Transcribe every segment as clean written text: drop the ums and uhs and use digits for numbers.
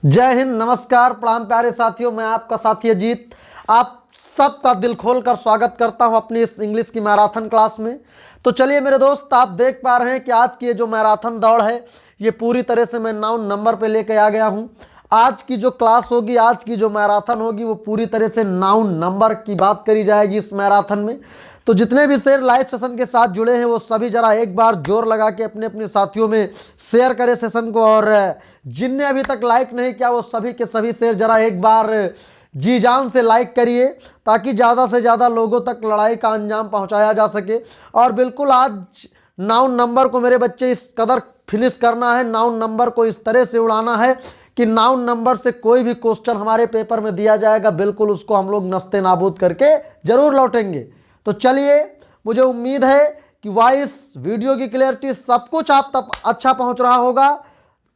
जय हिंद, नमस्कार, प्रणाम प्यारे साथियों। मैं आपका साथी अजीत आप सबका दिल खोल कर स्वागत करता हूं अपनी इस इंग्लिश की मैराथन क्लास में। तो चलिए मेरे दोस्त, आप देख पा रहे हैं कि आज की ये जो मैराथन दौड़ है ये पूरी तरह से मैं नाउन नंबर पे लेके आ गया हूं। आज की जो क्लास होगी, आज की जो मैराथन होगी वो पूरी तरह से नाउन नंबर की बात करी जाएगी इस मैराथन में। तो जितने भी शेयर लाइव सेशन के साथ जुड़े हैं वो सभी जरा एक बार जोर लगा के अपने अपने साथियों में शेयर करें सेशन को, और जिनने अभी तक लाइक नहीं किया वो सभी के सभी शेयर जरा एक बार जी जान से लाइक करिए ताकि ज़्यादा से ज़्यादा लोगों तक लड़ाई का अंजाम पहुंचाया जा सके। और बिल्कुल आज नाउन नंबर को मेरे बच्चे इस कदर फिनिश करना है, नाउन नंबर को इस तरह से उड़ाना है कि नाउन नंबर से कोई भी क्वेश्चन हमारे पेपर में दिया जाएगा बिल्कुल उसको हम लोग नस्ते नाबूद करके जरूर लौटेंगे। तो चलिए, मुझे उम्मीद है कि वॉइस, वीडियो की क्लियरिटी, सब कुछ आप तक अच्छा पहुंच रहा होगा।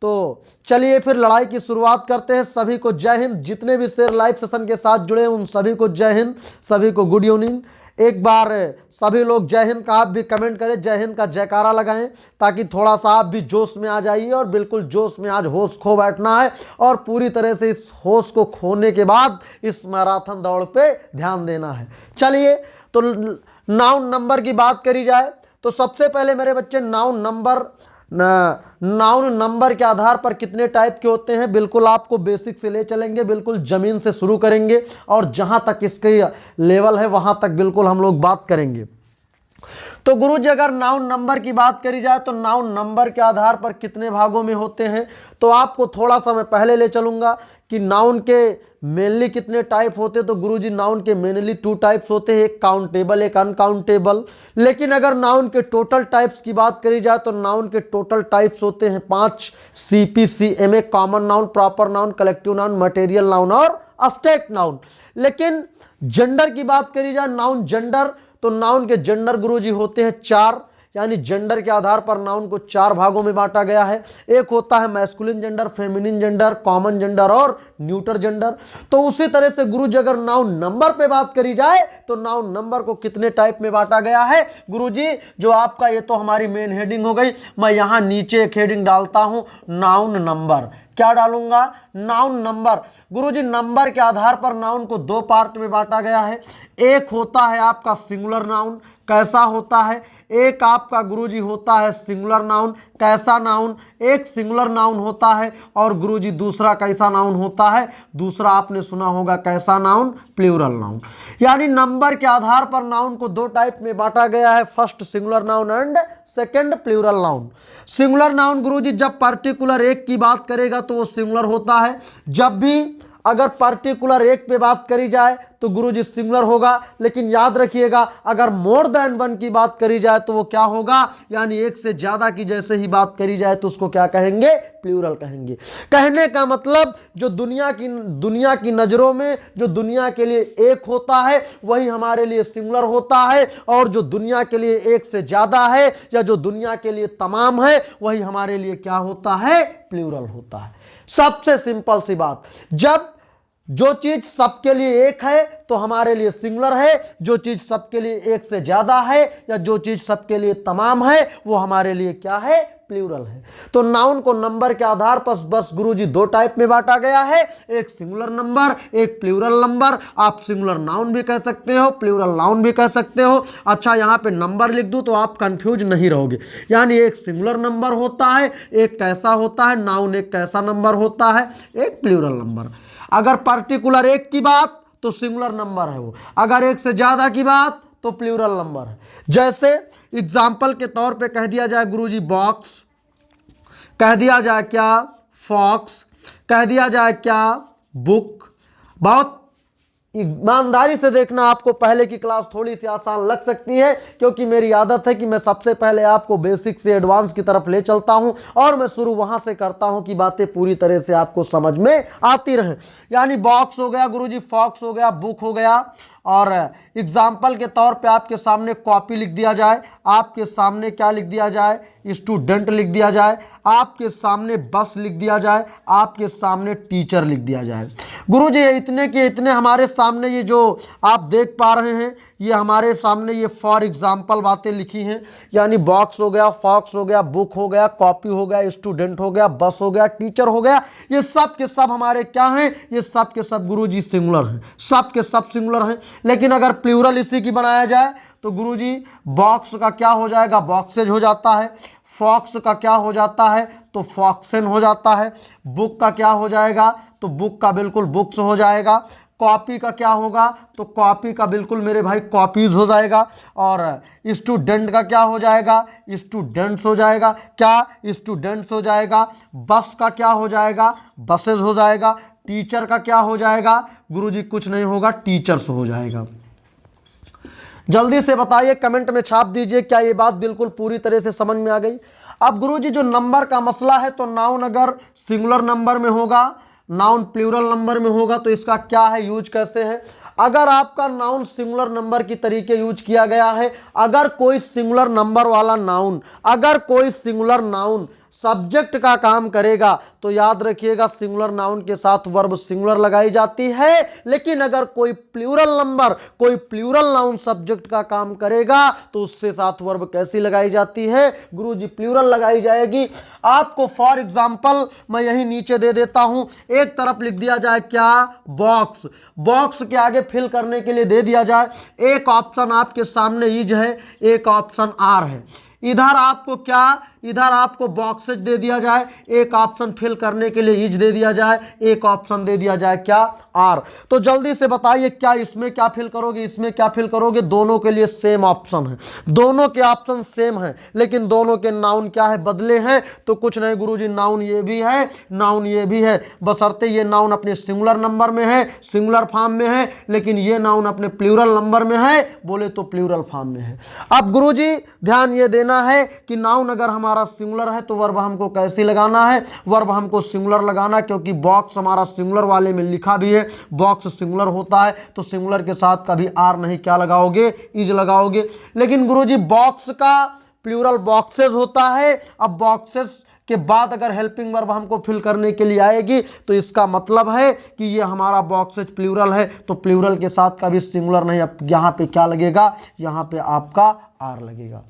तो चलिए फिर लड़ाई की शुरुआत करते हैं। सभी को जय हिंद। जितने भी शेयर लाइव सेशन के साथ जुड़े हैं उन सभी को जय हिंद, सभी को गुड इवनिंग। एक बार सभी लोग जय हिंद का आप भी कमेंट करें, जय हिंद का जयकारा लगाएं ताकि थोड़ा सा आप भी जोश में आ जाइए। और बिल्कुल जोश में आज होश खो बैठना है और पूरी तरह से इस होश को खोने के बाद इस मैराथन दौड़ पे ध्यान देना है। चलिए, तो नाउन नंबर की बात करी जाए तो सबसे पहले मेरे बच्चे नाउन नंबर के आधार पर कितने टाइप के होते हैं बिल्कुल आपको बेसिक से ले चलेंगे, बिल्कुल जमीन से शुरू करेंगे और जहां तक इसके लेवल है वहां तक बिल्कुल हम लोग बात करेंगे। तो गुरुजी, अगर नाउन नंबर की बात करी जाए तो नाउन नंबर के आधार पर कितने भागों में होते हैं तो आपको थोड़ा सा मैं पहले ले चलूंगा कि नाउन के मेनली कितने टाइप होते हैं। तो गुरुजी, नाउन के मेनली 2 टाइप्स होते हैं, एक काउंटेबल, एक अनकाउंटेबल। लेकिन अगर नाउन के टोटल टाइप्स की बात करी जाए तो नाउन के टोटल टाइप्स होते हैं 5 CPCMA, common noun, proper noun, collective noun, material noun और अब्स्ट्रैक्ट नाउन। लेकिन जेंडर की बात करी जाए, नाउन जेंडर, तो नाउन के जेंडर गुरुजी होते हैं 4, यानी जेंडर के आधार पर नाउन को 4 भागों में बांटा गया है। एक होता है masculine gender, feminine gender, common gender और न्यूटर जेंडर। तो उसी तरह से गुरुजी, अगर नाउन नंबर पे बात करी जाए तो नाउन नंबर को कितने टाइप में बांटा गया है गुरुजी, जो आपका ये तो हमारी मेन हेडिंग हो गई। मैं यहां नीचे एक हेडिंग डालता हूं, नाउन नंबर। क्या डालूंगा? Noun number. गुरुजी, नंबर के आधार पर नाउन को 2 पार्ट में बांटा गया है। एक होता है आपका सिंगुलर नाउन। कैसा होता है? एक आपका गुरुजी होता है सिंगुलर नाउन। कैसा नाउन? एक सिंगुलर नाउन होता है। और गुरुजी दूसरा कैसा नाउन होता है? दूसरा आपने सुना होगा कैसा नाउन? Plural noun. यानी नंबर के आधार पर नाउन को 2 टाइप में बांटा गया है, first singular noun and second plural noun. Singular noun Guruji जब पर्टिकुलर एक की बात करेगा तो वो सिंगुलर होता है। जब भी अगर पर्टिकुलर एक पे बात करी जाए तो गुरुजी सिंगुलर होगा। लेकिन याद रखिएगा, अगर मोर देन 1 की बात करी जाए तो वो क्या होगा? यानी एक से ज्यादा की जैसे ही बात करी जाए तो उसको क्या कहेंगे? प्लूरल कहेंगे। कहने का मतलब जो दुनिया की नजरों में जो दुनिया के लिए एक होता है वही हमारे लिए सिंगुलर होता है, और जो दुनिया के लिए एक से ज्यादा है या जो दुनिया के लिए तमाम है वही हमारे लिए क्या होता है? प्लूरल होता है। सबसे सिंपल सी बात, जब जो चीज सबके लिए एक है तो हमारे लिए सिंगुलर है, जो चीज सबके लिए एक से ज्यादा है या जो चीज सबके लिए तमाम है वो हमारे लिए क्या है? प्लूरल है। तो नाउन को नंबर के आधार पर बस गुरुजी 2 टाइप में बांटा गया है, एक सिंगुलर नंबर, एक प्लूरल नंबर। आप सिंगुलर नाउन भी कह सकते हो, प्लूरल नाउन भी कह सकते हो। अच्छा, यहां पे नंबर लिख दूं तो आप कंफ्यूज नहीं रहोगे। यानी एक सिंगुलर नंबर होता है, एक कैसा होता है नाउन, एक कैसा नंबर होता है, एक प्लूरल नंबर। अगर पर्टिकुलर एक की बात तो सिंगुलर नंबर है वो, अगर एक से ज्यादा की बात तो प्लूरल नंबर है। जैसे एग्जाम्पल के तौर पे कह दिया जाए गुरुजी बॉक्स, कह दिया जाए क्या? फॉक्स, कह दिया जाए क्या? बुक। बहुत ईमानदारी से देखना, आपको पहले की क्लास थोड़ी सी आसान लग सकती है क्योंकि मेरी आदत है कि मैं सबसे पहले आपको बेसिक से एडवांस की तरफ ले चलता हूं और मैं शुरू वहां से करता हूं कि बातें पूरी तरह से आपको समझ में आती रहें। यानी बॉक्स हो गया गुरुजी, फॉक्स हो गया, बुक हो गया। और एग्जाम्पल के तौर पे आपके सामने कॉपी लिख दिया जाए, आपके सामने क्या लिख दिया जाए? स्टूडेंट लिख दिया जाए, आपके सामने बस लिख दिया जाए, आपके सामने टीचर लिख दिया जाए। गुरुजी ये इतने के इतने हमारे सामने ये जो आप देख पा रहे हैं, ये हमारे सामने ये फॉर एग्जाम्पल बातें लिखी हैं, यानी बॉक्स हो गया, फॉक्स हो गया, बुक हो गया, कॉपी हो गया, स्टूडेंट हो गया, बस हो गया, टीचर हो गया। ये सब के सब हमारे क्या हैं? ये सब के सब गुरुजी सिंगुलर हैं, सब के सब सिंगुलर हैं। लेकिन अगर प्लूरल इसी की बनाया जाए तो गुरुजी बॉक्स का क्या हो जाएगा? बॉक्सेज हो जाता है। फॉक्स का क्या हो जाता है? तो फॉक्सन हो जाता है। बुक का क्या हो जाएगा? तो बुक का बिल्कुल बुक्स हो जाएगा। कॉपी का क्या होगा? तो कॉपी का बिल्कुल मेरे भाई कॉपीज हो जाएगा। और स्टूडेंट का क्या हो जाएगा? स्टूडेंट्स हो जाएगा। क्या? स्टूडेंट्स हो जाएगा। बस का क्या हो जाएगा? बसेस हो जाएगा। टीचर का क्या हो जाएगा? गुरुजी कुछ नहीं होगा, टीचर्स हो जाएगा। जल्दी से बताइए, कमेंट में छाप दीजिए, क्या ये बात बिल्कुल पूरी तरह से समझ में आ गई? अब गुरुजी जो नंबर का मसला है, तो नाउन अगर सिंगुलर नंबर में होगा, नाउन प्लूरल नंबर में होगा, तो इसका क्या है, यूज कैसे है? अगर आपका नाउन सिंगुलर नंबर की तरीके यूज किया गया है, अगर कोई सिंगुलर नंबर वाला नाउन, अगर कोई सिंगुलर नाउन सब्जेक्ट का काम करेगा, तो याद रखिएगा सिंगुलर नाउन के साथ वर्ब सिंगुलर लगाई जाती है। लेकिन अगर कोई प्लूरल नंबर, कोई प्लूरल नाउन सब्जेक्ट का काम करेगा, तो उससे साथ वर्ब कैसी लगाई जाती है? गुरुजी प्लूरल लगाई जाएगी। आपको फॉर एग्जांपल मैं यही नीचे दे देता हूं, एक तरफ लिख दिया जाए क्या? बॉक्स। बॉक्स के आगे फिल करने के लिए दे दिया जाए, एक ऑप्शन आपके सामने इज है, एक ऑप्शन आर है। इधर आपको क्या? इधर आपको बॉक्सेज दे दिया जाए, एक ऑप्शन फिल करने के लिए इज दे दिया जाए, एक ऑप्शन दे दिया जाए क्या? आर। तो जल्दी से बताइए, क्या इसमें क्या फिल करोगे, इसमें क्या फिल करोगे? दोनों के लिए सेम ऑप्शन है, दोनों के ऑप्शन सेम है, लेकिन दोनों के नाउन क्या है? बदले हैं। तो कुछ नहीं गुरुजी, नाउन ये भी है, नाउन ये भी है, बशर्ते ये नाउन अपने सिंगुलर नंबर में है, सिंगुलर फॉर्म में है, लेकिन ये नाउन अपने प्लूरल नंबर में है, बोले तो प्लूरल फॉर्म में है। अब गुरुजी ध्यान ये देना है कि नाउन अगर हमारा सिंगुलर है तो वर्ब हमको कैसे लगाना है? वर्ब हमको सिंगुलर लगाना, क्योंकि बॉक्स हमारा सिंगुलर वाले में लिखा भी है, बॉक्स सिंगुलर होता है, तो सिंगुलर के साथ कभी आर नहीं क्या लगाओगे? इज लगाओगे। लेकिन गुरुजी बॉक्स का प्लूरल बॉक्सेस होता है। अब बॉक्सेस के बाद अगर हेल्पिंग वर्ब हमको फिल करने के लिए आएगी, तो इसका मतलब है कि ये हमारा बॉक्सेज प्लूरल है, तो प्लूरल के साथ कभी सिंगुलर नहीं। अब यहाँ पे क्या लगेगा? यहाँ पे आपका आर लगेगा।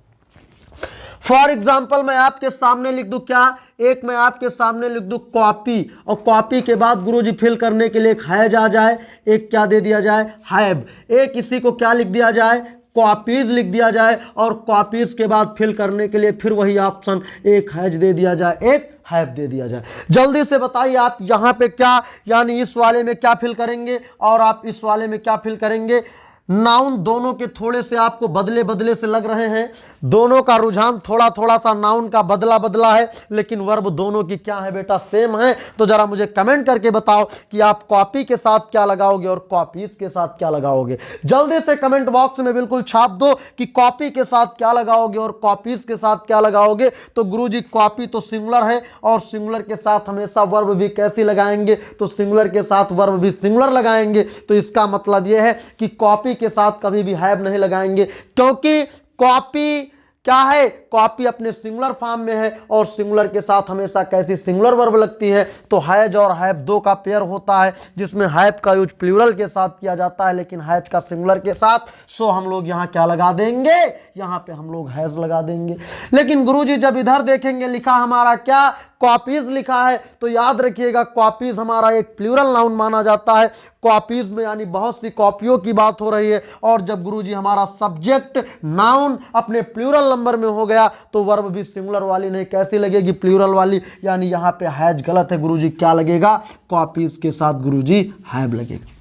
फॉर एग्जाम्पल मैं आपके सामने लिख दूं क्या? एक मैं आपके सामने लिख दूं कॉपी, और कॉपी के बाद गुरुजी फिल करने के लिए एक हैज आ जाए, एक क्या दे दिया जाए? हैव। एक इसी को क्या लिख दिया जाए? कॉपीज लिख दिया जाए, और कॉपीज के बाद फिल करने के लिए फिर वही ऑप्शन, एक हैज दे दिया जाए, एक हैव दे दिया जाए। जल्दी से बताइए आप यहाँ पे क्या, यानी इस वाले में क्या फिल करेंगे और आप इस वाले में क्या फिल करेंगे? नाउन दोनों के थोड़े से आपको बदले बदले से लग रहे हैं, दोनों का रुझान थोड़ा थोड़ा सा नाउन का बदला बदला है, लेकिन वर्ब दोनों की क्या है बेटा? सेम है। तो जरा मुझे कमेंट करके बताओ कि आप कॉपी के साथ क्या लगाओगे और कॉपीज के साथ क्या लगाओगे। जल्दी से कमेंट बॉक्स में बिल्कुल छाप दो कि कॉपी के साथ क्या लगाओगे और कॉपीज के साथ क्या लगाओगे। तो गुरुजी कॉपी तो सिंगुलर है, और सिंगुलर के साथ हमेशा वर्ब भी कैसी लगाएंगे? तो सिंगुलर के साथ वर्ब भी सिंगुलर लगाएंगे। तो इसका मतलब यह है कि कॉपी के साथ कभी भी हैव नहीं लगाएंगे, क्योंकि कॉपी क्या है? कॉपी अपने सिंगुलर फॉर्म में है, और सिंगुलर के साथ हमेशा कैसी सिंगुलर वर्ब लगती है? तो हैज और हैव दो का पेयर होता है, जिसमें हैव का यूज प्लूरल के साथ किया जाता है, लेकिन हैज का सिंगुलर के साथ। सो हम लोग यहाँ क्या लगा देंगे? यहाँ पे हम लोग हैज लगा देंगे। लेकिन गुरुजी जब इधर देखेंगे, लिखा हमारा क्या? कॉपीज लिखा है, तो याद रखिएगा कॉपीज हमारा एक प्लूरल नाउन माना जाता है। कॉपीज में यानी बहुत सी कॉपियों की बात हो रही है, और जब गुरुजी हमारा सब्जेक्ट नाउन अपने प्लूरल नंबर में हो गया, तो वर्ब भी सिंगुलर वाली नहीं, कैसी लगेगी? प्लूरल वाली। यानी यहाँ पे हैज गलत है गुरुजी, क्या लगेगा? कॉपीज के साथ गुरुजी हैव लगेगा।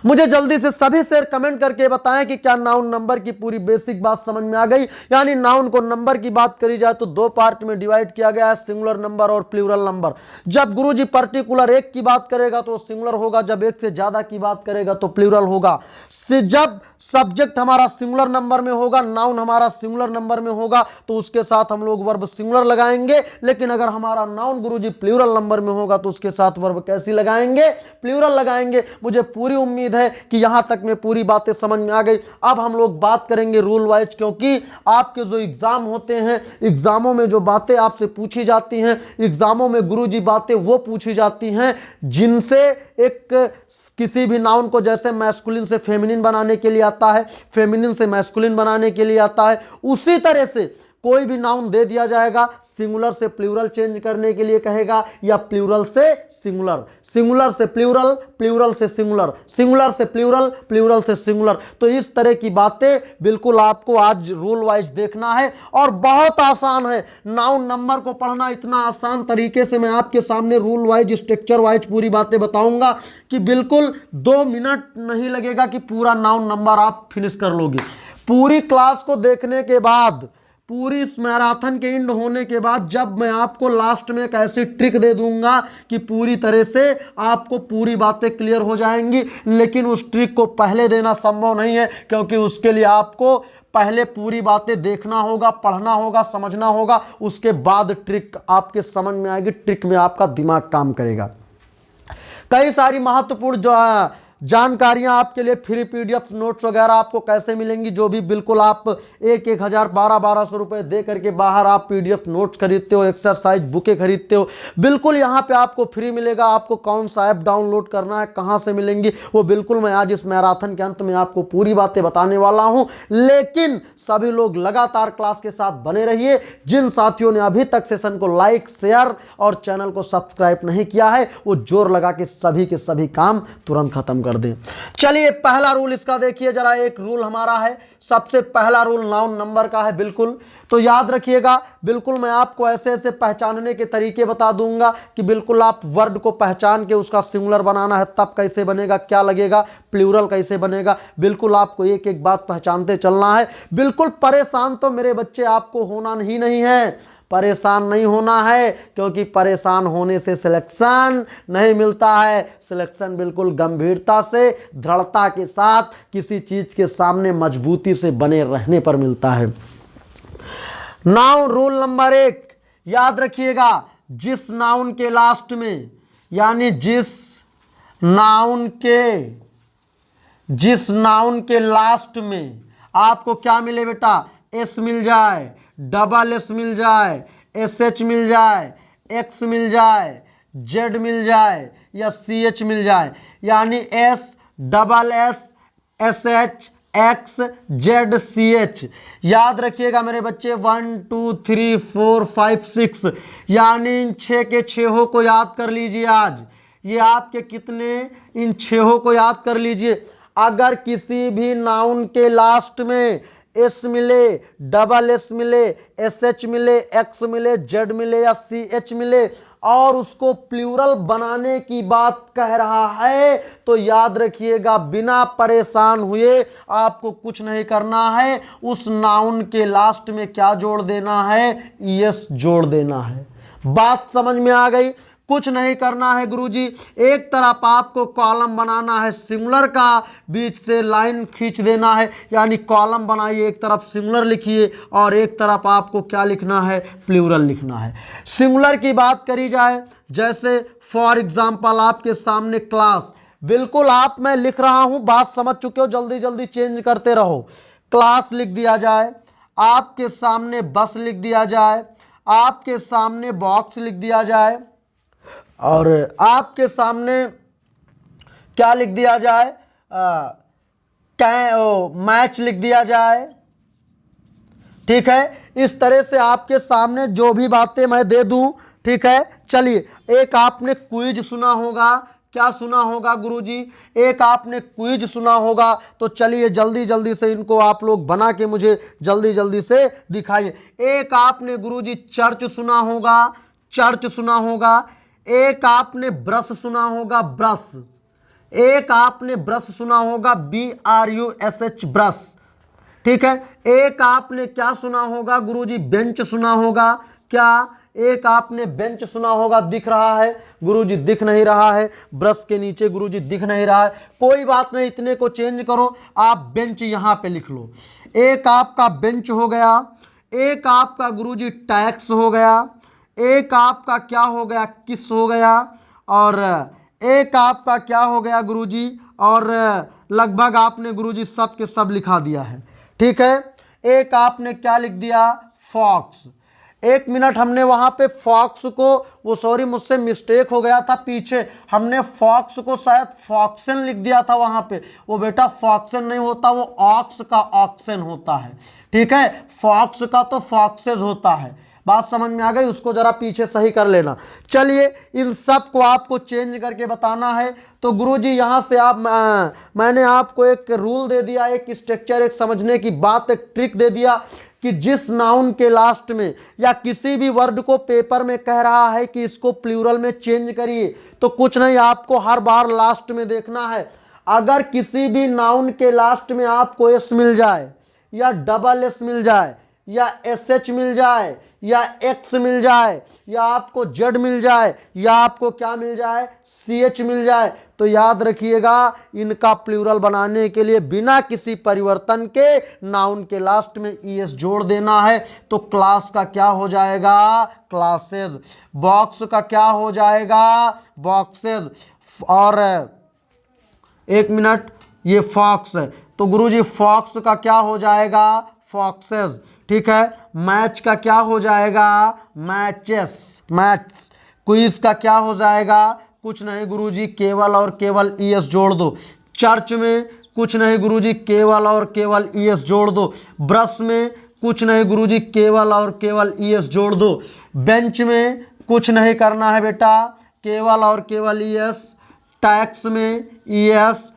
मुझे जल्दी से सभी शेयर कमेंट करके बताएं कि क्या नाउन नंबर की पूरी बेसिक बात समझ में आ गई। यानी नाउन को नंबर की बात करी जाए तो दो पार्ट में डिवाइड किया गया है, सिंगुलर नंबर और प्लूरल नंबर। जब गुरुजी पर्टिकुलर एक की बात करेगा तो सिंगुलर होगा, जब एक से ज्यादा की बात करेगा तो प्लूरल होगा। जब सब्जेक्ट हमारा सिंगुलर नंबर में होगा, नाउन हमारा सिंगुलर नंबर में होगा, तो उसके साथ हम लोग वर्ब सिंगुलर लगाएंगे। लेकिन अगर हमारा नाउन गुरुजी प्लूरल नंबर में होगा, तो उसके साथ वर्ब कैसी लगाएंगे? प्लूरल लगाएंगे। मुझे पूरी उम्मीद है कि यहां तक में पूरी बातें समझ में आ गई। अब हम लोग बात करेंगे रूल वाइज, क्योंकि आपके जो एग्जाम होते हैं, एग्जामों में जो बातें आपसे पूछी जाती हैं, एग्जामों में गुरुजी बातें वो पूछी जाती हैं जिनसे एक किसी भी नाउन को जैसे मैस्कुलिन से फेमिनिन बनाने के लिए आता है, फेमिनिन से मैस्कुलिन बनाने के लिए आता है, उसी तरह से कोई भी नाउन दे दिया जाएगा, सिंगुलर से प्लूरल चेंज करने के लिए कहेगा या प्लूरल से सिंगुलर, सिंगुलर से प्लूरल, प्लूरल से सिंगुलर, सिंगुलर से प्लूरल, प्लूरल से सिंगुलर। तो इस तरह की बातें बिल्कुल आपको आज रूल वाइज देखना है और बहुत आसान है। नाउन नंबर को पढ़ना इतना आसान तरीके से मैं आपके सामने रूल वाइज स्ट्रक्चर वाइज पूरी बातें बताऊंगा कि बिल्कुल 2 मिनट नहीं लगेगा कि पूरा नाउन नंबर आप फिनिश कर लोगे। पूरी क्लास को देखने के बाद, पूरी इस मैराथन के एंड होने के बाद जब मैं आपको लास्ट में एक ऐसी ट्रिक दे दूंगा कि पूरी तरह से आपको पूरी बातें क्लियर हो जाएंगी, लेकिन उस ट्रिक को पहले देना संभव नहीं है, क्योंकि उसके लिए आपको पहले पूरी बातें देखना होगा, पढ़ना होगा, समझना होगा, उसके बाद ट्रिक आपके समझ में आएगी, ट्रिक में आपका दिमाग काम करेगा। कई सारी महत्वपूर्ण जो जानकारियां आपके लिए फ्री पीडीएफ नोट्स वगैरह आपको कैसे मिलेंगी, जो भी बिल्कुल आप 1,000 1200 रुपए दे करके बाहर आप पीडीएफ नोट्स खरीदते हो, एक्सरसाइज बुकें खरीदते हो, बिल्कुल यहां पे आपको फ्री मिलेगा। आपको कौन सा ऐप डाउनलोड करना है, कहां से मिलेंगी, वो बिल्कुल मैं आज इस मैराथन के अंत में आपको पूरी बातें बताने वाला हूं। लेकिन सभी लोग लगातार क्लास के साथ बने रहिए। जिन साथियों ने अभी तक सेशन को लाइक, शेयर और चैनल को सब्सक्राइब नहीं किया है, वो जोर लगा के सभी काम तुरंत खत्म कर दें। चलिए पहला रूल इसका देखिए जरा। एक रूल हमारा है, सबसे पहला रूल नाउन नंबर का है, बिल्कुल तो याद रखिएगा। बिल्कुल मैं आपको ऐसे ऐसे पहचानने के तरीके बता दूंगा कि बिल्कुल आप वर्ड को पहचान के उसका सिंगुलर बनाना है, तब कैसे बनेगा, क्या लगेगा, प्लूरल कैसे बनेगा, बिल्कुल आपको एक एक बात पहचानते चलना है। बिल्कुल परेशान तो मेरे बच्चे आपको होना नहीं है, परेशान नहीं होना है, क्योंकि परेशान होने से सिलेक्शन नहीं मिलता है। सिलेक्शन बिल्कुल गंभीरता से, दृढ़ता के साथ, किसी चीज के सामने मजबूती से बने रहने पर मिलता है। नाउन रूल नंबर 1 याद रखिएगा, जिस नाउन के लास्ट में, यानी जिस नाउन के लास्ट में आपको क्या मिले बेटा, एस मिल जाए, डबल एस मिल जाए, एस एच मिल जाए, एक्स मिल जाए, जेड मिल जाए या सी एच मिल जाए, यानी S, double S, S H, X, Z, C H. याद रखिएगा मेरे बच्चे, 1 2 3 4 5 6, यानी इन 6 के 6 को याद कर लीजिए। आज ये आपके कितने, इन 6 को याद कर लीजिए। अगर किसी भी नाउन के लास्ट में एस मिले, डबल एस मिले, एस एच मिले, एक्स मिले, जेड मिले या सी एच मिले और उसको प्लूरल बनाने की बात कह रहा है, तो याद रखिएगा बिना परेशान हुए आपको कुछ नहीं करना है। उस नाउन के लास्ट में क्या जोड़ देना है, यस जोड़ देना है। बात समझ में आ गई? कुछ नहीं करना है गुरुजी, एक तरफ आपको कॉलम बनाना है सिंगुलर का, बीच से लाइन खींच देना है, यानी कॉलम बनाइए, एक तरफ सिंगुलर लिखिए और एक तरफ आपको क्या लिखना है, प्लूरल लिखना है। सिंगुलर की बात करी जाए, जैसे फॉर एग्जाम्पल आपके सामने क्लास, बिल्कुल आप मैं लिख रहा हूं, बात समझ चुके हो, जल्दी जल्दी चेंज करते रहो। क्लास लिख दिया जाए, आपके सामने बस लिख दिया जाए, आपके सामने बॉक्स लिख दिया जाए और आपके सामने क्या लिख दिया जाए, मैच लिख दिया जाए। ठीक है, इस तरह से आपके सामने जो भी बातें मैं दे दूं, ठीक है। चलिए, एक आपने क्विज सुना होगा, क्या सुना होगा गुरुजी, एक आपने क्विज सुना होगा, तो चलिए जल्दी जल्दी से इनको आप लोग बना के मुझे जल्दी जल्दी से दिखाइए। एक आपने गुरुजी चर्च सुना होगा, चर्च सुना होगा। एक आपने ब्रश सुना होगा, ब्रश। एक आपने ब्रश सुना होगा, BRUSH ब्रश। ठीक है, एक आपने क्या सुना होगा गुरुजी, बेंच सुना होगा। क्या एक आपने बेंच सुना होगा, दिख रहा है गुरुजी, दिख नहीं रहा है, ब्रश के नीचे गुरुजी दिख नहीं रहा है, कोई बात नहीं, इतने को चेंज करो, आप बेंच यहां पे लिख लो। एक आपका बेंच हो गया, एक आपका गुरुजी टैक्स हो गया, एक आपका क्या हो गया, किस हो गया, और एक आपका क्या हो गया गुरुजी, और लगभग आपने गुरुजी सब के सब लिखा दिया है। ठीक है, एक आपने क्या लिख दिया, फॉक्स। 1 मिनट हमने वहां पे फॉक्स को, वो सॉरी मुझसे मिस्टेक हो गया था, पीछे हमने फॉक्स को शायद फॉक्सन लिख दिया था वहां पे। वो बेटा फॉक्सन नहीं होता, वो ऑक्स का ऑक्सन होता है। ठीक है, फॉक्स का तो फॉक्सेज होता है। बात समझ में आ गई, उसको जरा पीछे सही कर लेना। चलिए इन सब को आपको चेंज करके बताना है। तो गुरुजी यहां से आप मैंने आपको एक रूल दे दिया, एक स्ट्रक्चर, एक समझने की बात, एक ट्रिक दे दिया कि जिस नाउन के लास्ट में या किसी भी वर्ड को पेपर में कह रहा है कि इसको प्लूरल में चेंज करिए, तो कुछ नहीं, आपको हर बार लास्ट में देखना है। अगर किसी भी नाउन के लास्ट में आपको एस मिल जाए या डबल एस मिल जाए या एस एच मिल जाए या एक्स मिल जाए या आपको जेड मिल जाए या आपको क्या मिल जाए, सी एच मिल जाए, तो याद रखिएगा इनका प्लूरल बनाने के लिए बिना किसी परिवर्तन के नाउन के लास्ट में ईएस जोड़ देना है। तो क्लास का क्या हो जाएगा, क्लासेस। बॉक्स का क्या हो जाएगा, बॉक्सेस। और 1 मिनट, ये फॉक्स है, तो गुरुजी फॉक्स का क्या हो जाएगा, फॉक्सेस। ठीक है, मैच का क्या हो जाएगा, मैचेस, मैच। क्विज का क्या हो जाएगा, कुछ नहीं गुरुजी, केवल और केवल ईएस जोड़ दो। चर्च में कुछ नहीं गुरुजी, केवल और केवल ईएस जोड़ दो। ब्रश में कुछ नहीं गुरुजी, केवल और केवल ईएस जोड़ दो। बेंच में कुछ नहीं करना है बेटा, केवल और केवल ईएस। टैक्स में ईएस,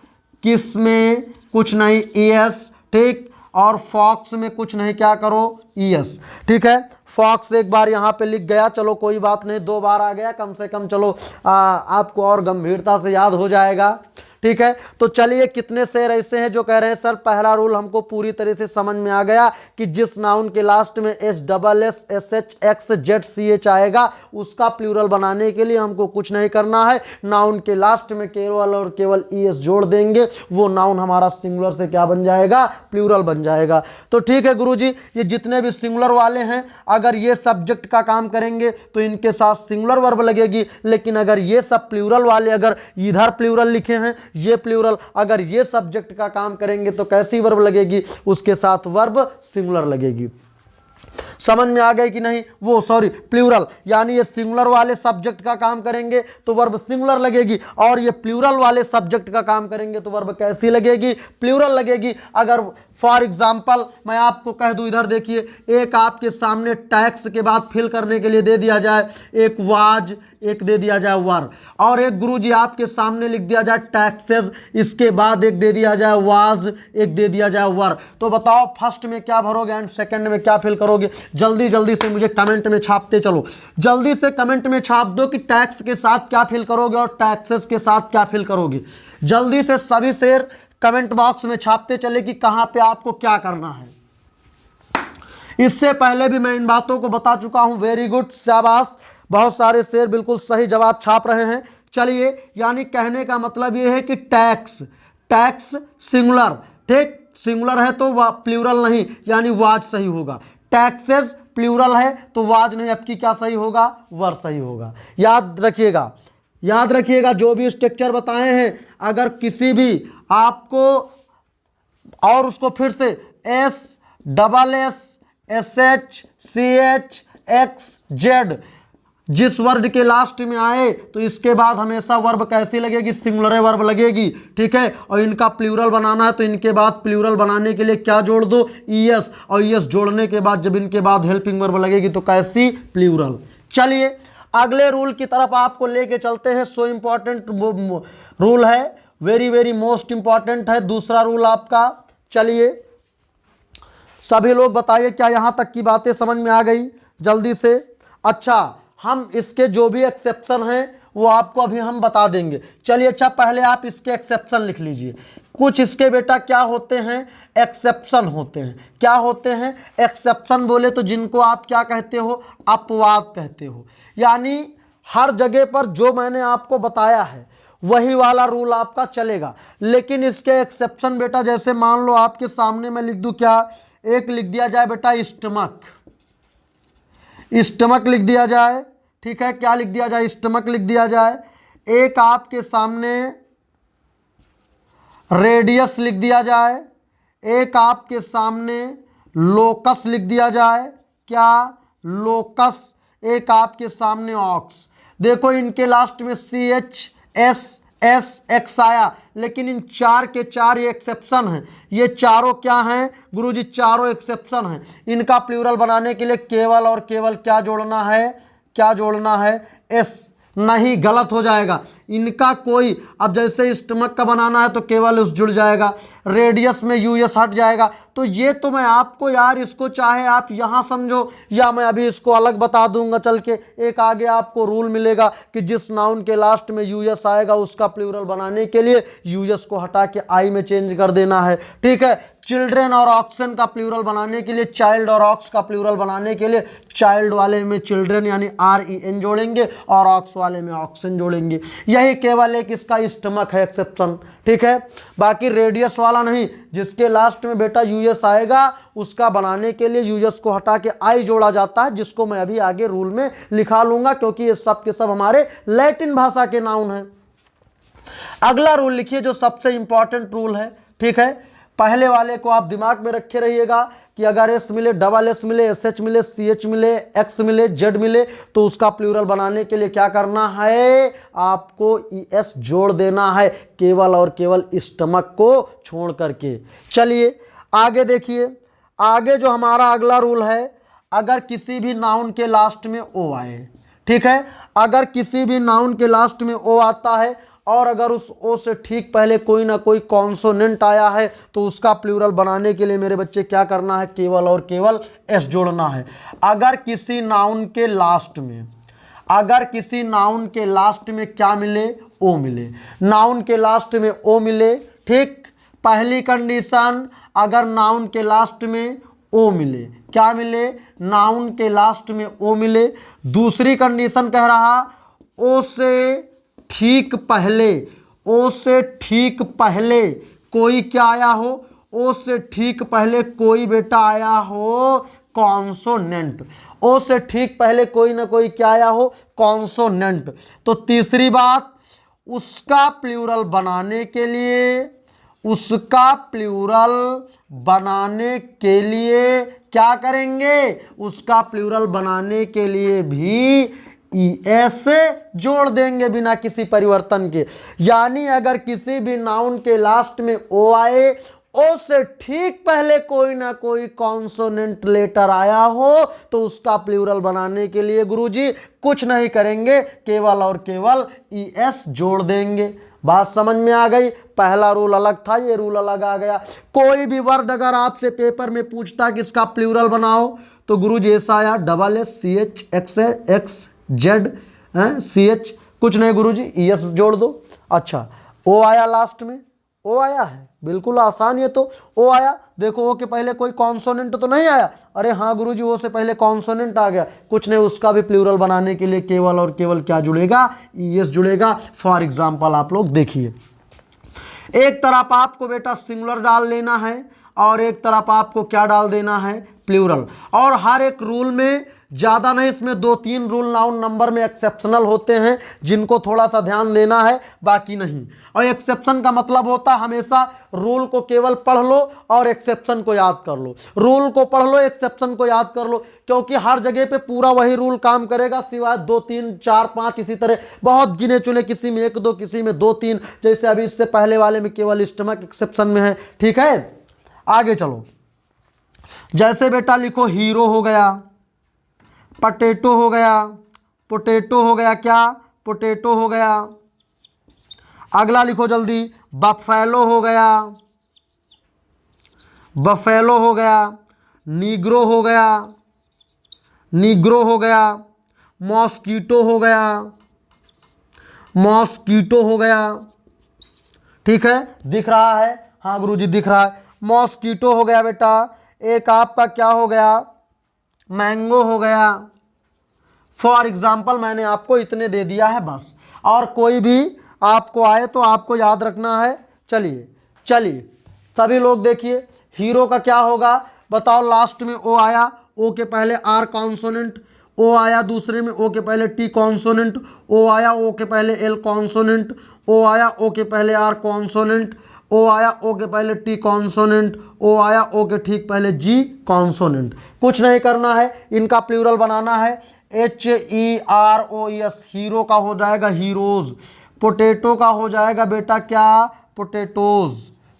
किस में कुछ नहीं ईएस, ठीक। और फॉक्स में कुछ नहीं, क्या करो, ईएस। ठीक है, फॉक्स एक बार यहाँ पे लिख गया, चलो कोई बात नहीं, 2 बार आ गया, कम से कम चलो आपको और गंभीरता से याद हो जाएगा। ठीक है, तो चलिए कितने शेर ऐसे हैं जो कह रहे हैं सर पहला रूल हमको पूरी तरह से समझ में आ गया कि जिस नाउन के लास्ट में S double S S H X Z C H आएगा उसका प्लूरल बनाने के लिए हमको कुछ नहीं करना है, नाउन के लास्ट में केवल और केवल ई एस जोड़ देंगे, वो नाउन हमारा सिंगुलर से क्या बन जाएगा, प्लूरल बन जाएगा। तो ठीक है गुरुजी, ये जितने भी सिंगुलर वाले हैं अगर ये सब्जेक्ट का काम करेंगे तो इनके साथ सिंगुलर वर्ब लगेगी, लेकिन अगर ये सब प्लूरल वाले अगर इधर प्लूरल लिखे हैं ये प्लूरल, अगर ये सब्जेक्ट का काम करेंगे तो कैसी वर्ब लगेगी, उसके साथ वर्ब सिंगुलर लगेगी। समझ में आ गई कि नहीं, वो सॉरी प्लूरल, यानी ये सिंगुलर वाले सब्जेक्ट का काम करेंगे तो वर्ब सिंगुलर लगेगी, और ये प्लूरल वाले सब्जेक्ट का काम करेंगे तो वर्ब कैसी लगेगी, प्लूरल लगेगी। अगर फॉर एग्जाम्पल मैं आपको कह दूं, इधर देखिए, एक आपके सामने टैक्स के बाद फिल करने के लिए दे दिया जाए एक वाज, एक दे दिया जाए वर, और एक गुरुजी आपके सामने लिख दिया जाए टैक्सेस, इसके बाद एक दे दिया जाए वाज, एक दे दिया जाए वर, तो बताओ फर्स्ट में क्या भरोगे एंड सेकंड में क्या फिल करोगे? जल्दी जल्दी से मुझे कमेंट में छापते चलो, जल्दी से कमेंट में छाप दो कि टैक्स के साथ क्या फिल करोगे और टैक्सेस के साथ क्या फिल करोगे। जल्दी से सभी शेर कमेंट बॉक्स में छापते चले कि कहां पे आपको क्या करना है। इससे पहले भी मैं इन बातों को बता चुका हूं। वेरी गुड, शाबाश, बहुत सारे शेर बिल्कुल सही जवाब छाप रहे हैं। चलिए, यानी कहने का मतलब यह है कि टैक्स, टैक्स सिंगुलर, ठीक, सिंगुलर है तो प्लूरल नहीं, यानी वाज सही होगा। टैक्सेस प्लूरल है तो वाज नहीं, अब की क्या सही होगा, वर सही होगा। याद रखिएगा, याद रखिएगा, जो भी स्ट्रक्चर बताए हैं अगर किसी भी आपको, और उसको फिर से S double S S H C H X Z जिस वर्ड के लास्ट में आए तो इसके बाद हमेशा वर्ब कैसी लगेगी, सिंगुलर वर्ब लगेगी। ठीक है, और इनका प्लूरल बनाना है तो इनके बाद प्लूरल बनाने के लिए क्या जोड़ दो, ईएस, और ईएस जोड़ने के बाद जब इनके बाद हेल्पिंग वर्ब लगेगी तो कैसी, प्लूरल। चलिए अगले रूल की तरफ आपको लेके चलते हैं। सो इंपॉर्टेंट रूल है, वेरी वेरी मोस्ट इंपॉर्टेंट है, दूसरा रूल आपका। चलिए सभी लोग बताइए क्या यहां तक की बातें समझ में आ गई, जल्दी से। अच्छा, हम इसके जो भी एक्सेप्शन हैं वो आपको अभी हम बता देंगे। चलिए, अच्छा पहले आप इसके एक्सेप्शन लिख लीजिए। कुछ इसके बेटा क्या होते हैं, एक्सेप्शन होते हैं। क्या होते हैं, एक्सेप्शन बोले तो जिनको आप क्या कहते हो, अपवाद कहते हो। यानी हर जगह पर जो मैंने आपको बताया है वही वाला रूल आपका चलेगा, लेकिन इसके एक्सेप्शन बेटा, जैसे मान लो आपके सामने मैं लिख दूं, क्या एक लिख दिया जाए बेटा स्टमक, स्टमक लिख दिया जाए। ठीक है, क्या लिख दिया जाए, स्टमक लिख दिया जाए। एक आपके सामने रेडियस लिख दिया जाए, एक आपके सामने लोकस लिख दिया जाए, क्या, लोकस, एक आपके सामने ऑक्स। देखो इनके लास्ट में CHSS आया, लेकिन इन चार के चार ये एक्सेप्शन हैं। ये चारों क्या हैं गुरुजी? चारों एक्सेप्शन हैं। इनका प्लूरल बनाने के लिए केवल और केवल क्या जोड़ना है? क्या जोड़ना है? एस। नहीं, गलत हो जाएगा। इनका कोई, अब जैसे स्टमक का बनाना है तो केवल उस जुड़ जाएगा, रेडियस में यूएस हट जाएगा। तो ये तो मैं आपको यार, इसको चाहे आप यहाँ समझो या मैं अभी इसको अलग बता दूंगा चल के। एक आगे आपको रूल मिलेगा कि जिस नाउन के लास्ट में यूएस आएगा उसका प्लूरल बनाने के लिए यूएस को हटा के आई में चेंज कर देना है। ठीक है। चिल्ड्रेन और ऑक्सन का प्लूरल बनाने के लिए, चाइल्ड और ऑक्स का प्लूरल बनाने के लिए चाइल्ड वाले में चिल्ड्रेन यानी REN जोड़ेंगे और ऑक्स वाले में ऑक्सन जोड़ेंगे। यही केवल एक इसका स्टमक है एक्सेप्शन। ठीक है। बाकी रेडियस वाला नहीं, जिसके लास्ट में बेटा यूएस आएगा उसका बनाने के लिए यूएस को हटा के आई जोड़ा जाता है, जिसको मैं अभी आगे रूल में लिखा लूंगा, क्योंकि ये सब के सब हमारे लैटिन भाषा के नाउन हैं। अगला रूल लिखिए जो सबसे इंपॉर्टेंट रूल है। ठीक है। पहले वाले को आप दिमाग में रखे रहिएगा कि अगर एस मिले, डबल एस मिले, SH मिले, CH मिले, X मिले, Z मिले, तो उसका प्लूरल बनाने के लिए क्या करना है? आपको ES जोड़ देना है, केवल और केवल स्टमक को छोड़ करके। चलिए आगे देखिए। आगे जो हमारा अगला रूल है, अगर किसी भी नाउन के लास्ट में O आए, ठीक है, अगर किसी भी नाउन के लास्ट में O आता है और अगर उस ओ से ठीक पहले कोई ना कोई कॉन्सोनेंट आया है तो उसका प्लूरल बनाने के लिए मेरे बच्चे क्या करना है? केवल और केवल एस जोड़ना है। अगर किसी नाउन के लास्ट में, अगर किसी नाउन के लास्ट में क्या मिले? ओ मिले। नाउन के लास्ट में ओ मिले, ठीक। पहली कंडीशन, अगर नाउन के लास्ट में ओ मिले, क्या मिले? नाउन के लास्ट में ओ मिले। दूसरी कंडीशन कह रहा, ओ से ठीक पहले, ओ से ठीक पहले कोई क्या आया हो? ओ से ठीक पहले कोई बेटा आया हो कॉन्सोनेंट। ओ से ठीक पहले कोई ना कोई क्या आया हो? कॉन्सोनेंट। तो तीसरी बात, उसका प्लूरल बनाने के लिए, उसका प्लूरल बनाने के लिए क्या करेंगे? उसका प्लूरल बनाने के लिए भी ES जोड़ देंगे बिना किसी परिवर्तन के। यानी अगर किसी भी नाउन के लास्ट में O आए, ओ से ठीक पहले कोई ना कोई कॉन्सोनेंट लेटर आया हो तो उसका प्लूरल बनाने के लिए गुरुजी कुछ नहीं करेंगे, केवल और केवल ES जोड़ देंगे। बात समझ में आ गई? पहला रूल अलग था, ये रूल अलग आ गया। कोई भी वर्ड अगर आपसे पेपर में पूछता कि इसका प्लूरल बनाओ तो गुरुजी ऐसा आया, double S CH X Z CH, कुछ नहीं गुरुजी, ES जोड़ दो। अच्छा, O आया लास्ट में, O आया है, बिल्कुल आसान। ये तो O आया, देखो O के पहले कोई कॉन्सोनेंट तो नहीं आया। अरे हाँ गुरुजी, O से पहले कॉन्सोनेंट आ गया, कुछ नहीं, उसका भी प्लूरल बनाने के लिए केवल और केवल क्या जुड़ेगा? ES जुड़ेगा। फॉर एग्जाम्पल आप लोग देखिए, एक तरफ आपको बेटा सिंगुलर डाल लेना है और एक तरफ आपको क्या डाल देना है? प्लूरल। और हर एक रूल में ज़्यादा नहीं, इसमें 2-3 रूल नाउन नंबर में एक्सेप्शनल होते हैं जिनको थोड़ा सा ध्यान देना है, बाकी नहीं। और एक्सेप्शन का मतलब होता है हमेशा रूल को केवल पढ़ लो और एक्सेप्शन को याद कर लो, रूल को पढ़ लो, एक्सेप्शन को याद कर लो, क्योंकि हर जगह पे पूरा वही रूल काम करेगा, सिवाय 2, 3, 4, 5 इसी तरह बहुत गिने चुने, किसी में 1-2, किसी में 2-3, जैसे अभी इससे पहले वाले में केवल स्टमक एक्सेप्शन में है। ठीक है, आगे चलो। जैसे बेटा लिखो, हीरो हो गया, पटेटो हो गया, पोटैटो हो गया, क्या? पोटैटो हो गया। अगला लिखो जल्दी, बफेलो हो गया, बफेलो हो गया, नीग्रो हो गया, नीग्रो हो गया, मॉस्कीटो हो गया, मॉस्कीटो हो गया। ठीक है, दिख रहा है? हाँ गुरुजी दिख रहा है। मॉस्कीटो हो गया बेटा। एक आपका क्या हो गया? मैंगो हो गया। फॉर एग्जाम्पल मैंने आपको इतने दे दिया है बस, और कोई भी आपको आए तो आपको याद रखना है। चलिए चलिए सभी लोग देखिए, हीरो का क्या होगा बताओ? लास्ट में ओ आया, ओ के पहले आर कॉन्सोनेंट, ओ आया दूसरे में, ओ के पहले टी कॉन्सोनेंट, ओ आया, ओ के पहले एल कॉन्सोनेंट, ओ आया, ओ के पहले आर कॉन्सोनेंट, ओ आया, ओ के पहले टी कॉन्सोनेंट, ओ आया, ओ के ठीक पहले जी कॉन्सोनेंट। कुछ नहीं करना है, इनका प्लूरल बनाना है। HEROES, हीरो का हो जाएगा हीरोज, पोटैटो का हो जाएगा बेटा क्या, पोटैटोज,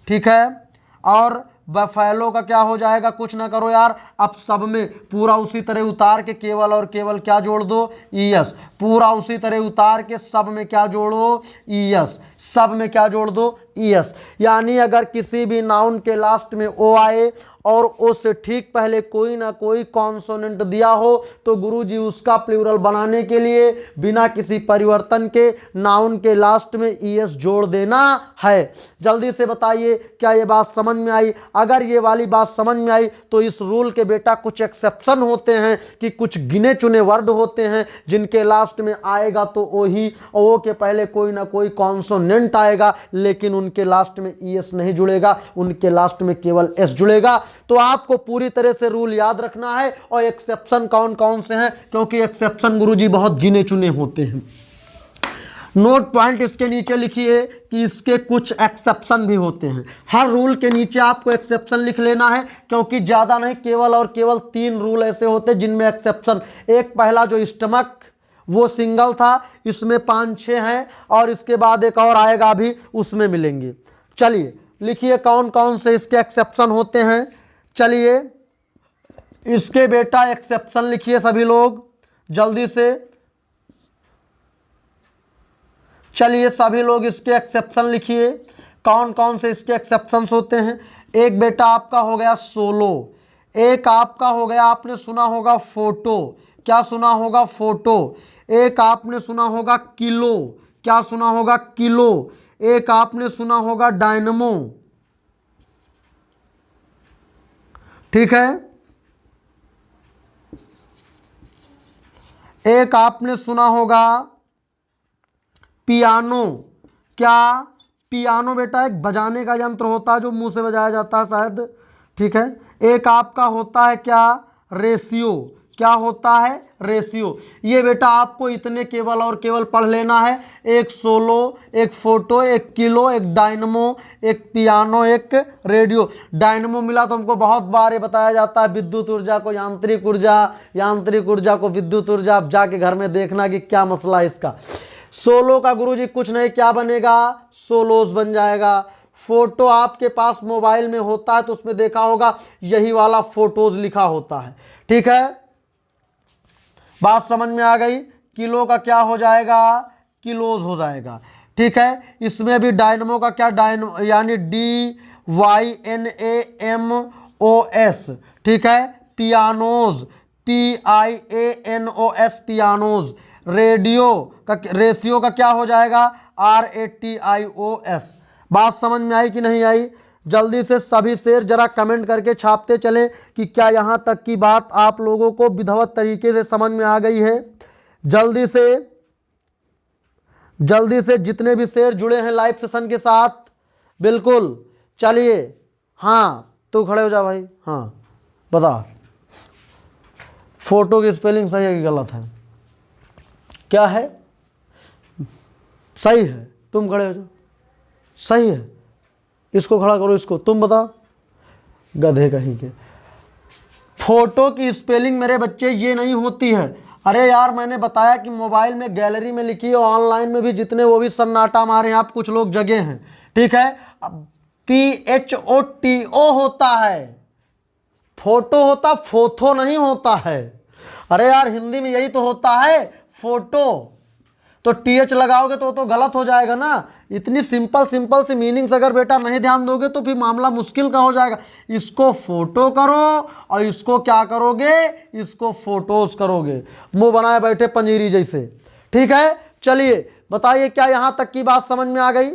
ठीक है। और बफेलो का क्या हो जाएगा, कुछ ना करो यार, अब सब में पूरा उसी तरह उतार के केवल और केवल क्या जोड़ दो, ES, पूरा उसी तरह उतार के सब में क्या जोड़ो, ES, सब में क्या जोड़ दो, ES। यानी अगर किसी भी नाउन के लास्ट में ओ आए और उससे ठीक पहले कोई ना कोई कॉन्सोनेंट दिया हो तो गुरुजी उसका प्लूरल बनाने के लिए बिना किसी परिवर्तन के नाउन के लास्ट में ES जोड़ देना है। जल्दी से बताइए क्या ये बात समझ में आई? अगर ये वाली बात समझ में आई तो इस रूल के बेटा कुछ एक्सेप्शन होते हैं कि कुछ गिने चुने वर्ड होते हैं जिनके लास्ट में आएगा तो ओ ही, ओ के पहले कोई ना कोई कॉन्सोनेंट आएगा लेकिन उनके लास्ट में ES नहीं जुड़ेगा, उनके लास्ट में केवल S जुड़ेगा। तो आपको पूरी तरह से रूल याद रखना है और एक्सेप्शन कौन कौन से हैं, क्योंकि एक्सेप्शन गुरुजी बहुत गिने चुने होते हैं। नोट पॉइंट इसके नीचे लिखिए कि इसके कुछ एक्सेप्शन भी होते हैं। हर रूल के नीचे आपको एक्सेप्शन लिख लेना है, क्योंकि ज़्यादा नहीं, केवल और केवल 3 रूल ऐसे होते हैं जिनमें एक्सेप्शन। एक पहला जो स्टमक वो सिंगल था, इसमें 5-6 हैं, और इसके बाद एक और आएगा अभी, उसमें मिलेंगे। चलिए लिखिए कौन कौन से इसके एक्सेप्शन होते हैं। चलिए इसके बेटा एक्सेप्शन लिखिए सभी लोग जल्दी से। चलिए सभी लोग इसके एक्सेप्शन लिखिए, कौन कौन से इसके एक्सेप्शंस होते हैं। एक बेटा आपका हो गया सोलो, एक आपका हो गया, आपने सुना होगा फोटो, क्या सुना होगा, फोटो। एक आपने सुना होगा किलो, क्या सुना होगा, किलो। एक आपने सुना होगा डायनमो, ठीक है। एक आपने सुना होगा पियानो, क्या, पियानो बेटा एक बजाने का यंत्र होता है जो मुंह से बजाया जाता है शायद, ठीक है। एक आपका होता है क्या, रेशियो, क्या होता है, रेशियो। ये बेटा आपको इतने केवल और केवल पढ़ लेना है। एक सोलो, एक फोटो, एक किलो, एक डायनमो, एक पियानो, एक रेडियो। डायनमो मिला तो हमको बहुत बार ये बताया जाता है विद्युत ऊर्जा को यांत्रिक ऊर्जा, यांत्रिक ऊर्जा को विद्युत ऊर्जा। आप जाके घर में देखना कि क्या मसला है इसका। सोलो का गुरुजी कुछ नहीं, क्या बनेगा, सोलोज बन जाएगा। फोटो आपके पास मोबाइल में होता है तो उसमें देखा होगा यही वाला फोटोज लिखा होता है, ठीक है। बात समझ में आ गई। किलो का क्या हो जाएगा, किलोज हो जाएगा, ठीक है। इसमें भी डायनमो का क्या, डायनमो यानी DYNAMOS, ठीक है। Pianos, PIANOS, pianos. रेडियो का, रेशियो का क्या हो जाएगा, RATIOS। बात समझ में आई कि नहीं आई? जल्दी से सभी शेर जरा कमेंट करके छापते चले कि क्या यहाँ तक की बात आप लोगों को विधिवत तरीके से समझ में आ गई है। जल्दी से जितने भी शेर जुड़े हैं लाइव सेशन के साथ, बिल्कुल। चलिए हाँ, तू खड़े हो जा भाई, हाँ बता, फोटो की स्पेलिंग सही है कि गलत है, क्या है, सही है, तुम खड़े हो जाओ, सही है, इसको खड़ा करो, इसको तुम बता, गधे कहीं के। फोटो की स्पेलिंग मेरे बच्चे ये नहीं होती है। अरे यार मैंने बताया कि मोबाइल में गैलरी में लिखी है, ऑनलाइन में भी जितने, वो भी सन्नाटा मारे हैं, आप कुछ लोग जगे हैं, ठीक है। PHOTO होता है, फोटो होता, फोथो नहीं होता है। अरे यार हिंदी में यही तो होता है, फोटो। तो TH लगाओगे तो गलत हो जाएगा ना। इतनी सिंपल सी मीनिंग्स अगर बेटा नहीं ध्यान दोगे तो फिर मामला मुश्किल का हो जाएगा। इसको फोटो करो और इसको क्या करोगे, इसको फोटोज करोगे, मुंह बनाए बैठे पंजीरी जैसे, ठीक है। चलिए बताइए क्या यहाँ तक की बात समझ में आ गई?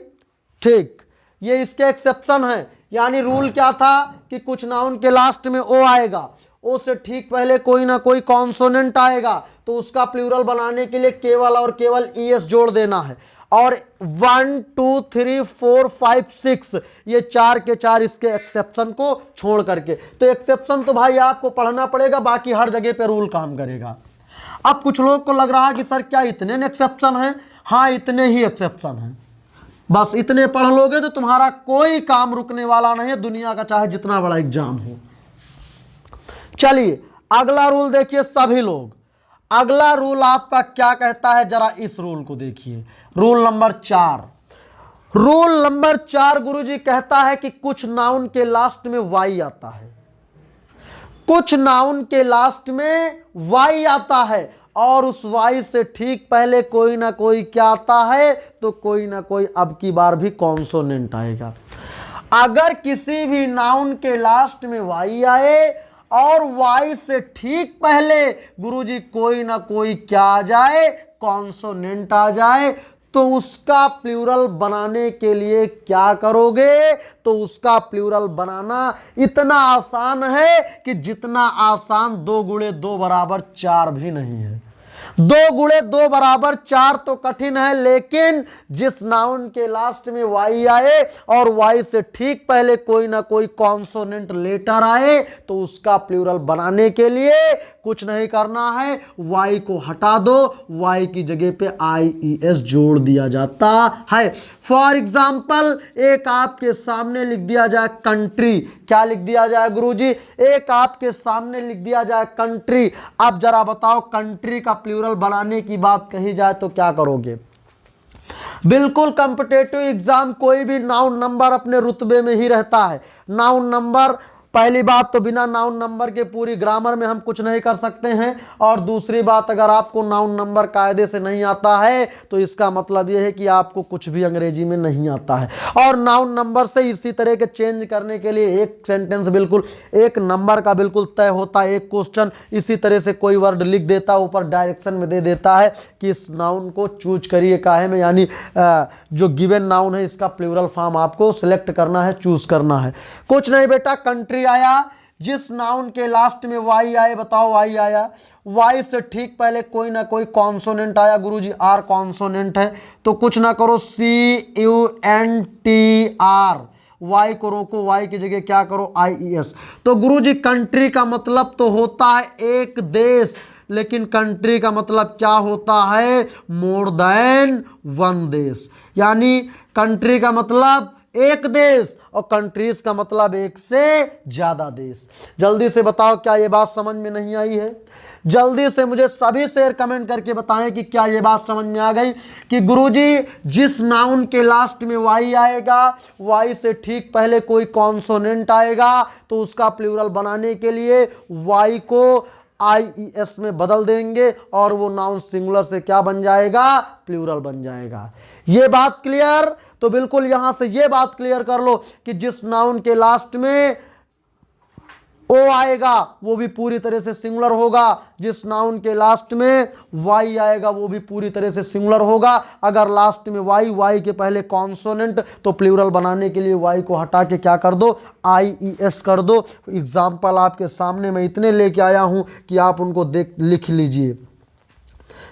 ठीक, ये इसके एक्सेप्शन है। यानी रूल क्या था कि कुछ नाउन के लास्ट में ओ आएगा, ओ से ठीक पहले कोई ना कोई कॉन्सोनेंट आएगा तो उसका प्लूरल बनाने के लिए केवल और केवल ES जोड़ देना है। और 1 2 3 4 5 6 ये 4 के 4 इसके एक्सेप्शन को छोड़ करके। तो एक्सेप्शन तो भाई आपको पढ़ना पड़ेगा, बाकी हर जगह पे रूल काम करेगा। अब कुछ लोग को लग रहा है कि सर क्या इतने एक्सेप्शन हैं? हाँ इतने ही एक्सेप्शन हैं, बस इतने पढ़ लोगे तो तुम्हारा कोई काम रुकने वाला नहीं है, दुनिया का चाहे जितना बड़ा एग्जाम हो। चलिए अगला रूल देखिए सभी लोग, अगला रूल आपका क्या कहता है, जरा इस रूल को देखिए। रूल नंबर 4, रूल नंबर 4 गुरुजी कहता है कि कुछ नाउन के लास्ट में वाई आता है, कुछ नाउन के लास्ट में वाई आता है और उस वाई से ठीक पहले कोई ना कोई क्या आता है, तो कोई ना कोई अब की बार भी कॉन्सोनेंट आएगा। अगर किसी भी नाउन के लास्ट में वाई आए और वाई से ठीक पहले गुरुजी कोई ना कोई क्या आ जाए, कॉन्सोनेंट आ जाए, तो उसका प्लूरल बनाने के लिए क्या करोगे, तो उसका प्लूरल बनाना इतना आसान है कि जितना आसान 2 गुणे 2 बराबर 4 भी नहीं है। 2 गुणे 2 बराबर 4 तो कठिन है, लेकिन जिस नाउन के लास्ट में वाई आए और वाई से ठीक पहले कोई ना कोई कॉन्सोनेंट लेटर आए, तो उसका प्लूरल बनाने के लिए कुछ नहीं करना है, वाई को हटा दो, वाई की जगह पे IES जोड़ दिया जाता है। फॉर एग्जाम्पल एक आपके सामने लिख दिया जाए कंट्री, क्या लिख दिया जाए गुरुजी, एक आपके सामने लिख दिया जाए कंट्री। अब जरा बताओ कंट्री का प्लूरल बनाने की बात कही जाए तो क्या करोगे। बिल्कुल कॉम्पिटिटिव एग्जाम कोई भी नाउन नंबर अपने रुतबे में ही रहता है। नाउन नंबर, पहली बात तो बिना नाउन नंबर के पूरी ग्रामर में हम कुछ नहीं कर सकते हैं, और दूसरी बात अगर आपको नाउन नंबर कायदे से नहीं आता है तो इसका मतलब यह है कि आपको कुछ भी अंग्रेजी में नहीं आता है। और नाउन नंबर से इसी तरह के चेंज करने के लिए एक सेंटेंस बिल्कुल एक नंबर का बिल्कुल तय होता है, एक क्वेश्चन इसी तरह से कोई वर्ड लिख देता, ऊपर डायरेक्शन में दे देता है कि इस नाउन को चूज करिए काहे में, यानी जो गिवन नाउन है इसका प्लूरल फॉर्म आपको सिलेक्ट करना है, चूज करना है। कुछ नहीं बेटा, कंट्री आया, जिस नाउन के लास्ट में वाई आए, बताओ वाई आया, वाई से ठीक पहले कोई ना कोई कॉन्सोनेंट आया, गुरुजी आर कॉन्सोनेंट है, तो कुछ ना करो CUNTR, वाई को रोको, वाई की जगह क्या करो IES। तो गुरुजी कंट्री का मतलब तो होता है एक देश, लेकिन कंट्री का मतलब क्या होता है, मोर देन 1 देश, यानी कंट्री का मतलब एक देश और कंट्रीज का मतलब एक से ज्यादा देश। जल्दी से बताओ क्या ये बात समझ में नहीं आई है, जल्दी से मुझे सभी शेयर कमेंट करके बताएं कि क्या ये बात समझ में आ गई कि गुरुजी जिस नाउन के लास्ट में वाई आएगा, वाई से ठीक पहले कोई कॉन्सोनेंट आएगा, तो उसका प्लूरल बनाने के लिए वाई को IES में बदल देंगे और वो नाउन सिंगुलर से क्या बन जाएगा, प्लूरल बन जाएगा। ये बात क्लियर, तो बिल्कुल यहां से ये बात क्लियर कर लो कि जिस नाउन के लास्ट में ओ आएगा वो भी पूरी तरह से सिंगुलर होगा, जिस नाउन के लास्ट में वाई आएगा वो भी पूरी तरह से सिंगुलर होगा। अगर लास्ट में वाई के पहले कॉन्सोनेंट, तो प्लूरल बनाने के लिए वाई को हटा के क्या कर दो, IES कर दो। एग्जाम्पल आपके सामने मैं इतने लेके आया हूं कि आप उनको लिख लीजिए।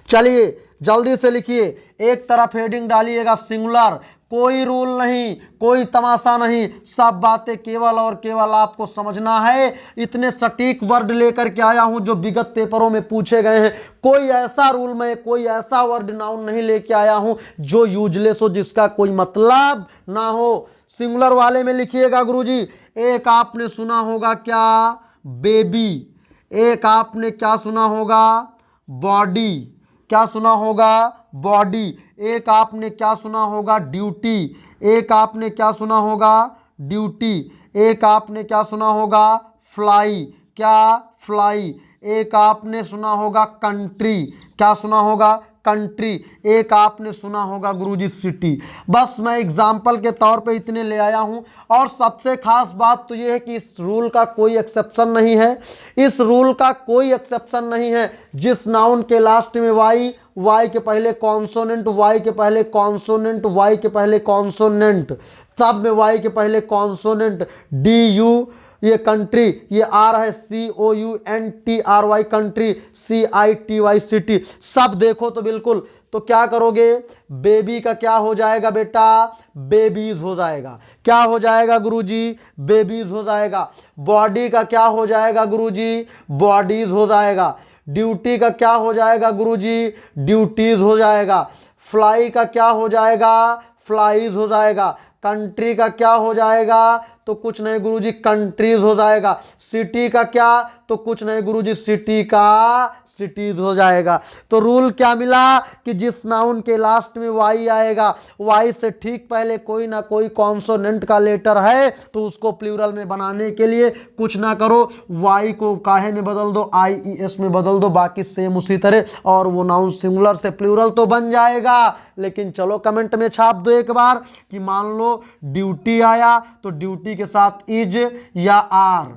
चलिए जल्दी से लिखिए, एक तरफ हेडिंग डालिएगा सिंगुलर, कोई रूल नहीं, कोई तमाशा नहीं, सब बातें केवल और केवल आपको समझना है। इतने सटीक वर्ड लेकर के आया हूं जो विगत पेपरों में पूछे गए हैं। कोई ऐसा रूल में कोई ऐसा वर्ड नाउन नहीं लेके आया हूं जो यूजलेस हो, जिसका कोई मतलब ना हो। सिंगुलर वाले में लिखिएगा गुरुजी, एक आपने सुना होगा क्या, बेबी, एक आपने क्या सुना होगा, बॉडी, क्या सुना होगा, बॉडी, एक आपने क्या सुना होगा, ड्यूटी, एक आपने क्या सुना होगा, ड्यूटी, एक आपने क्या सुना होगा, फ्लाई, क्या फ्लाई, एक आपने सुना होगा कंट्री, क्या सुना होगा, कंट्री, एक आपने सुना होगा गुरुजी सिटी। बस मैं एग्जाम्पल के तौर पे इतने ले आया हूं। और सबसे खास बात तो ये है कि इस रूल का कोई एक्सेप्शन नहीं है, इस रूल का कोई एक्सेप्शन नहीं है। जिस नाउन के लास्ट में वाई के पहले कॉन्सोनेंट, वाई के पहले कॉन्सोनेंट, वाई के पहले कॉन्सोनेंट, सब में वाई के पहले कॉन्सोनेंट, DU ये कंट्री, ये आर है COUNTRY कंट्री, CITY सिटी, सब देखो तो बिल्कुल। तो क्या करोगे, बेबी का क्या हो जाएगा बेटा, बेबीज हो जाएगा। क्या हो जाएगा गुरुजी, बेबीज हो जाएगा। बॉडी का क्या हो जाएगा गुरुजी, बॉडीज हो जाएगा। ड्यूटी का क्या हो जाएगा गुरुजी, ड्यूटीज हो जाएगा। फ्लाई का क्या हो जाएगा, फ्लाईज हो जाएगा। कंट्री का क्या हो जाएगा, तो कुछ नहीं गुरुजी कंट्रीज हो जाएगा। सिटी का क्या, तो कुछ नहीं गुरुजी सिटी का सिटीज हो जाएगा। तो रूल क्या मिला कि जिस नाउन के लास्ट में वाई आएगा, वाई से ठीक पहले कोई ना कोई कॉन्सोनेंट का लेटर है तो उसको प्लूरल में बनाने के लिए कुछ ना करो, वाई को काहे में बदल दो, IES में बदल दो, बाकी सेम उसी तरह, और वो नाउन सिंगुलर से प्लूरल तो बन जाएगा। लेकिन चलो कमेंट में छाप दो एक बार कि मान लो ड्यूटी आया तो ड्यूटी के साथ इज या आर,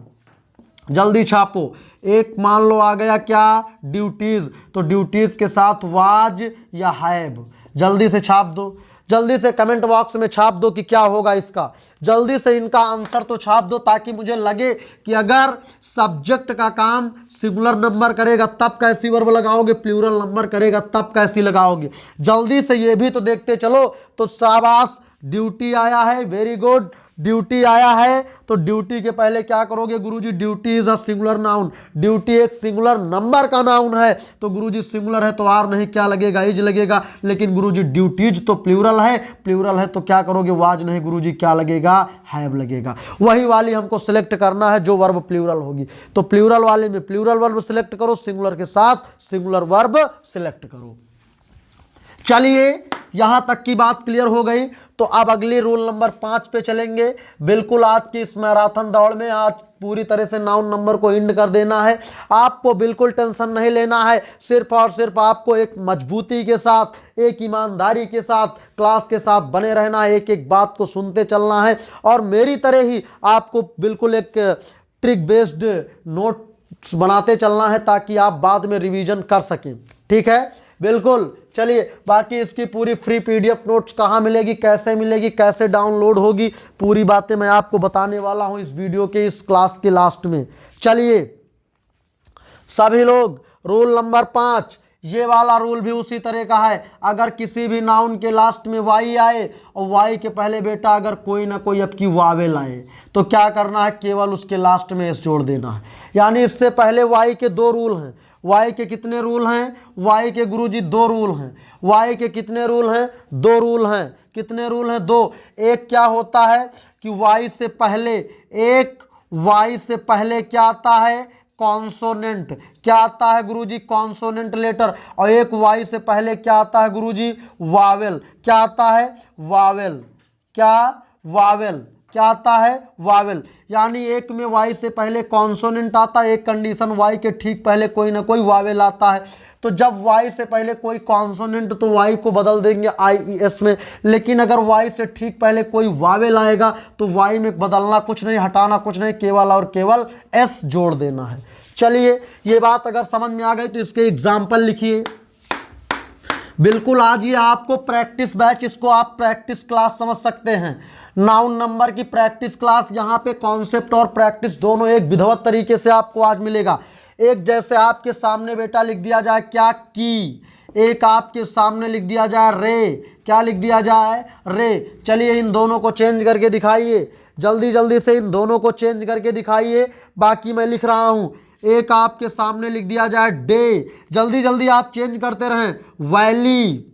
जल्दी छापो। एक मान लो आ गया क्या, ड्यूटीज, तो ड्यूटीज के साथ वाज या हैव, जल्दी से छाप दो, जल्दी से कमेंट बॉक्स में छाप दो कि क्या होगा इसका, जल्दी से इनका आंसर तो छाप दो ताकि मुझे लगे कि अगर सब्जेक्ट का काम सिंगुलर नंबर करेगा तब कैसी वर्ब लगाओगे, प्लूरल नंबर करेगा तब कैसी लगाओगे। जल्दी से ये भी तो देखते चलो। तो शाबाश, ड्यूटी आया है, वेरी गुड, ड्यूटी आया है। तो ड्यूटी के पहले क्या करोगे Guruji, duty is a singular noun, duty एक सिंगुलर नंबर का नाउन है, तो गुरुजी सिंगुलर है तो आर नहीं क्या लगेगा, इज लगेगा। लेकिन गुरुजी ड्यूटीज तो प्लूरल है, प्लूरल है तो क्या करोगे, वाज नहीं गुरुजी क्या लगेगा, हैव लगेगा। वही वाली हमको सिलेक्ट करना है जो वर्ब प्लूरल होगी। तो प्लूरल वाले में प्लूरल वर्ब सिलेक्ट करो, सिंगुलर के साथ सिंगुलर वर्ब सिलेक्ट करो। चलिए यहां तक की बात क्लियर हो गई। तो अब अगली रूल नंबर 5 पे चलेंगे। बिल्कुल आज की इस मैराथन दौड़ में आज पूरी तरह से नाउन नंबर को इंड कर देना है। आपको बिल्कुल टेंशन नहीं लेना है, सिर्फ और सिर्फ आपको एक मजबूती के साथ, एक ईमानदारी के साथ क्लास के साथ बने रहना है, एक एक बात को सुनते चलना है और मेरी तरह ही आपको बिल्कुल एक ट्रिक बेस्ड नोट्स बनाते चलना है ताकि आप बाद में रिवीजन कर सकें। ठीक है, बिल्कुल। चलिए बाकी इसकी पूरी फ्री PDF नोट्स कहाँ मिलेगी, कैसे मिलेगी, कैसे डाउनलोड होगी, पूरी बातें मैं आपको बताने वाला हूं इस वीडियो के इस क्लास के लास्ट में। चलिए सभी लोग, रूल नंबर 5, ये वाला रूल भी उसी तरह का है। अगर किसी भी नाउन के लास्ट में वाई आए और वाई के पहले बेटा अगर कोई ना कोई आपकी वावेल आए तो क्या करना है, केवल उसके लास्ट में एस जोड़ देना है। यानी इससे पहले वाई के 2 रूल हैं। वाई के कितने रूल हैं, वाई के गुरुजी 2 रूल हैं। वाई के कितने रूल हैं, 2 रूल हैं। कितने रूल हैं, 2। एक क्या होता है कि वाई से पहले क्या आता है, कॉन्सोनेंट। क्या आता है गुरुजी, कॉन्सोनेंट लेटर। और एक वाई से पहले क्या आता है गुरुजी, वावेल। क्या आता है, वावेल। क्या, वावेल। क्या आता है, वावेल। यानी एक में वाई से पहले कॉन्सोनेंट आता है, एक कंडीशन वाई के ठीक पहले कोई ना कोई वावेल आता है। तो जब वाई से पहले कोई कॉन्सोनेंट तो वाई को बदल देंगे IES में, लेकिन अगर वाई से ठीक पहले कोई वावेल आएगा तो वाई में बदलना कुछ नहीं, हटाना कुछ नहीं, केवल और केवल एस जोड़ देना है। चलिए ये बात अगर समझ में आ गई तो इसके एग्जाम्पल लिखिए। बिल्कुल आज ये आपको प्रैक्टिस बैच, इसको आप प्रैक्टिस क्लास समझ सकते हैं। नाउन नंबर की प्रैक्टिस क्लास, यहाँ पे कॉन्सेप्ट और प्रैक्टिस दोनों एक विधिवत तरीके से आपको आज मिलेगा। एक जैसे आपके सामने बेटा लिख दिया जाए क्या, की, एक आपके सामने लिख दिया जाए रे। क्या लिख दिया जाए, रे। चलिए इन दोनों को चेंज करके दिखाइए, जल्दी जल्दी से इन दोनों को चेंज करके दिखाइए। बाकी मैं लिख रहा हूँ, एक आपके सामने लिख दिया जाए डे, जल्दी जल्दी आप चेंज करते रहें। Valley,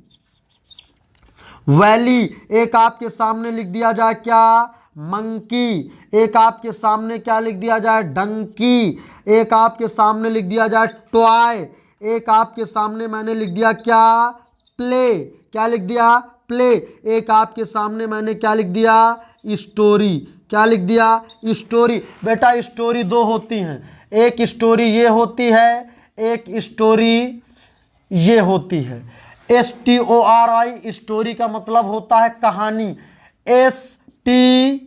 valley. एक आपके सामने लिख दिया जाए क्या, मंकी। एक आपके सामने क्या लिख दिया जाए, डंकी। एक आपके सामने लिख दिया जाए टॉय। एक आपके सामने मैंने लिख दिया क्या, प्ले। क्या लिख दिया, प्ले। एक आपके सामने मैंने क्या लिख दिया, स्टोरी। क्या लिख दिया, स्टोरी। बेटा स्टोरी 2 होती हैं, एक स्टोरी ये होती है, एक स्टोरी ये होती है। STORY स्टोरी का मतलब होता है कहानी। STORY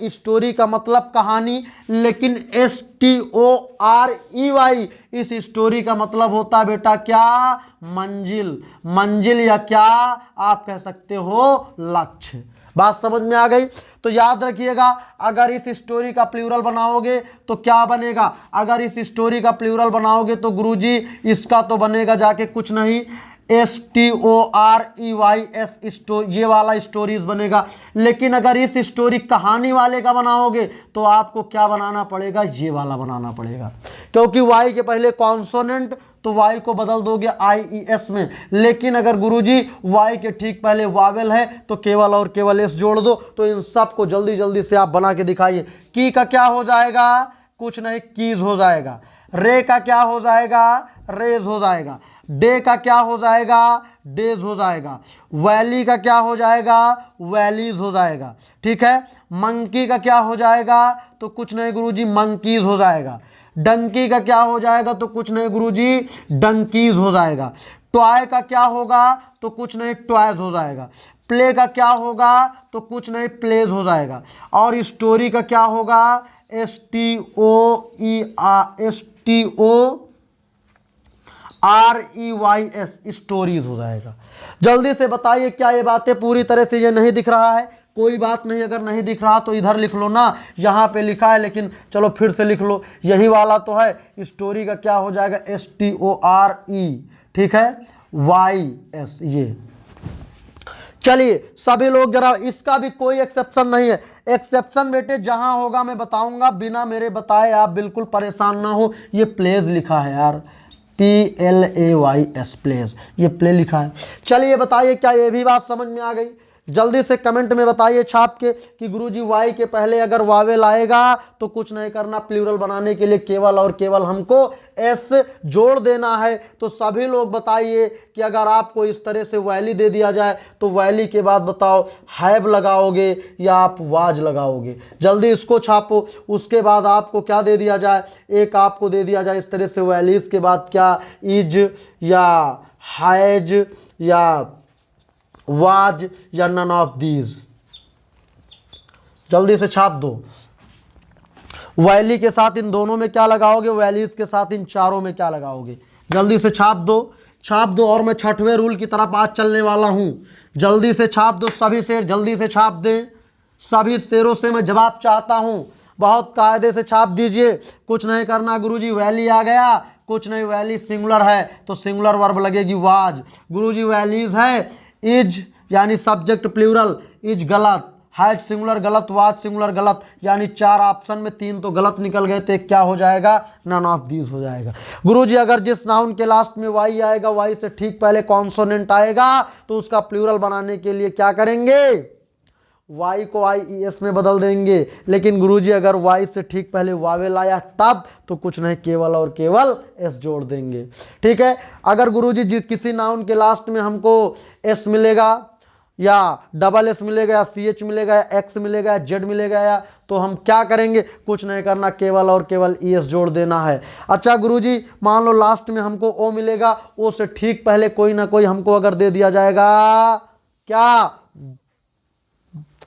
स्टोरी का मतलब कहानी, लेकिन STOREY इस स्टोरी का मतलब होता है बेटा क्या, मंजिल। मंजिल या क्या आप कह सकते हो, लक्ष्य। बात समझ में आ गई। तो याद रखिएगा, अगर इस स्टोरी का प्लूरल बनाओगे तो क्या बनेगा, अगर इस स्टोरी का प्लूरल बनाओगे तो गुरुजी इसका तो बनेगा जाके कुछ नहीं, STOREYS ये वाला स्टोरीज बनेगा। लेकिन अगर इस स्टोरी कहानी वाले का बनाओगे तो आपको क्या बनाना पड़ेगा, ये वाला बनाना पड़ेगा, क्योंकि वाई के पहले कॉन्सोनेंट तो वाई को बदल दोगे IES में। लेकिन अगर गुरुजी वाई के ठीक पहले वावेल है तो केवल और केवल एस जोड़ दो। तो इन सब को जल्दी जल्दी से आप बना के दिखाइए। की का क्या हो जाएगा, कुछ नहीं कीज हो जाएगा। रे का क्या हो जाएगा, रेज हो जाएगा। डे का क्या हो जाएगा, डेज हो जाएगा। वैली का क्या हो जाएगा, वैलीज हो जाएगा। ठीक है। मंकी का क्या हो जाएगा, तो कुछ नहीं गुरुजी मंकीज हो जाएगा। डंकी का क्या हो जाएगा, तो कुछ नहीं गुरुजी डंकीज हो जाएगा। टॉय का क्या होगा, तो कुछ नहीं टॉयज हो जाएगा। प्ले का क्या होगा, तो कुछ नहीं प्लेज हो जाएगा। और स्टोरी का क्या होगा, STOREYS स्टोरीज हो जाएगा। जल्दी से बताइए क्या ये बातें पूरी तरह से ये नहीं दिख रहा है? कोई बात नहीं, अगर नहीं दिख रहा तो इधर लिख लो ना, यहाँ पे लिखा है, लेकिन चलो फिर से लिख लो, यही वाला तो है। स्टोरी का क्या हो जाएगा, STORE, ठीक है, YS। ये चलिए सभी लोग जरा, इसका भी कोई एक्सेप्शन नहीं है। एक्सेप्शन बेटे जहां होगा मैं बताऊंगा, बिना मेरे बताए आप बिल्कुल परेशान ना हो। ये प्लेज लिखा है यार, PLAYS प्लेज, ये प्ले लिखा है। चलिए बताइए क्या ये भी बात समझ में आ गई? जल्दी से कमेंट में बताइए छाप के कि गुरुजी वाई के पहले अगर वावेल आएगा तो कुछ नहीं करना, प्लूरल बनाने के लिए केवल और केवल हमको एस जोड़ देना है। तो सभी लोग बताइए कि अगर आपको इस तरह से वैली दे दिया जाए तो वैली के बाद बताओ हैव लगाओगे या आप वाज लगाओगे? जल्दी इसको छापो। उसके बाद आपको क्या दे दिया जाए, एक आपको दे दिया जाए इस तरह से वैलीज के बाद क्या, इज या हैज या वाज या नन ऑफ दीज। जल्दी से छाप दो। वैली के साथ इन दोनों में क्या लगाओगे, वैलीज के साथ इन चारों में क्या लगाओगे? जल्दी से छाप दो, छाप दो। और मैं छठवें रूल की तरफ आज चलने वाला हूं। जल्दी से छाप दो, सभी शेर जल्दी से छाप दें। सभी शेरों से मैं जवाब चाहता हूं, बहुत कायदे से छाप दीजिए। कुछ नहीं करना गुरुजी, वैली आ गया, कुछ नहीं, वैली सिंगुलर है तो सिंगुलर वर्ब लगेगी वाज। गुरुजी वैलीज है, इज यानी सब्जेक्ट प्लूरल, इज गलत, हैज सिंगुलर गलत, वाज सिंगुलर गलत, यानी 4 ऑप्शन में 3 तो गलत निकल गए, तो एक क्या हो जाएगा, नन ऑफ दीज हो जाएगा। गुरुजी अगर जिस नाउन के लास्ट में वाई आएगा, वाई से ठीक पहले कॉन्सोनेंट आएगा, तो उसका प्लूरल बनाने के लिए क्या करेंगे, वाई को IES में बदल देंगे। लेकिन गुरुजी अगर वाई से ठीक पहले वावेल आया तब तो कुछ नहीं, केवल और केवल एस जोड़ देंगे। ठीक है। अगर गुरुजी किसी नाउन के लास्ट में हमको एस मिलेगा या डबल एस मिलेगा या CH मिलेगा या एक्स मिलेगा या जेड मिलेगा या, तो हम क्या करेंगे, कुछ नहीं करना, केवल और केवल ES जोड़ देना है। अच्छा गुरुजी मान लो लास्ट में हमको ओ मिलेगा, ओ से ठीक पहले कोई ना कोई हमको अगर दे दिया जाएगा क्या,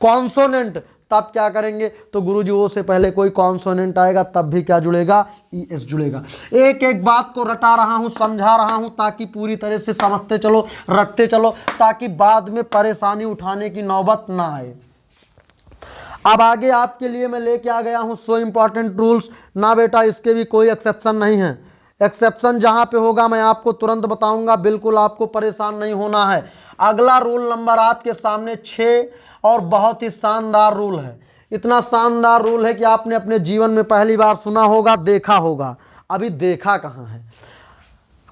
कॉन्सोनेंट, तब क्या करेंगे, तो गुरुजी ओ से पहले कोई कॉन्सोनेंट आएगा तब भी क्या जुड़ेगा, ES जुड़ेगा। एक एक बात को रटा रहा हूं, समझा रहा हूं, ताकि पूरी तरह से समझते चलो, रटते चलो, ताकि बाद में परेशानी उठाने की नौबत ना आए। अब आगे आपके लिए मैं लेके आ गया हूं सो इंपॉर्टेंट रूल्स ना बेटा, इसके भी कोई एक्सेप्शन नहीं है। एक्सेप्शन जहां पे होगा मैं आपको तुरंत बताऊंगा, बिल्कुल आपको परेशान नहीं होना है। अगला रूल नंबर आपके सामने 6 और बहुत ही शानदार रूल है। इतना शानदार रूल है कि आपने अपने जीवन में पहली बार सुना होगा, देखा होगा, अभी देखा कहाँ है।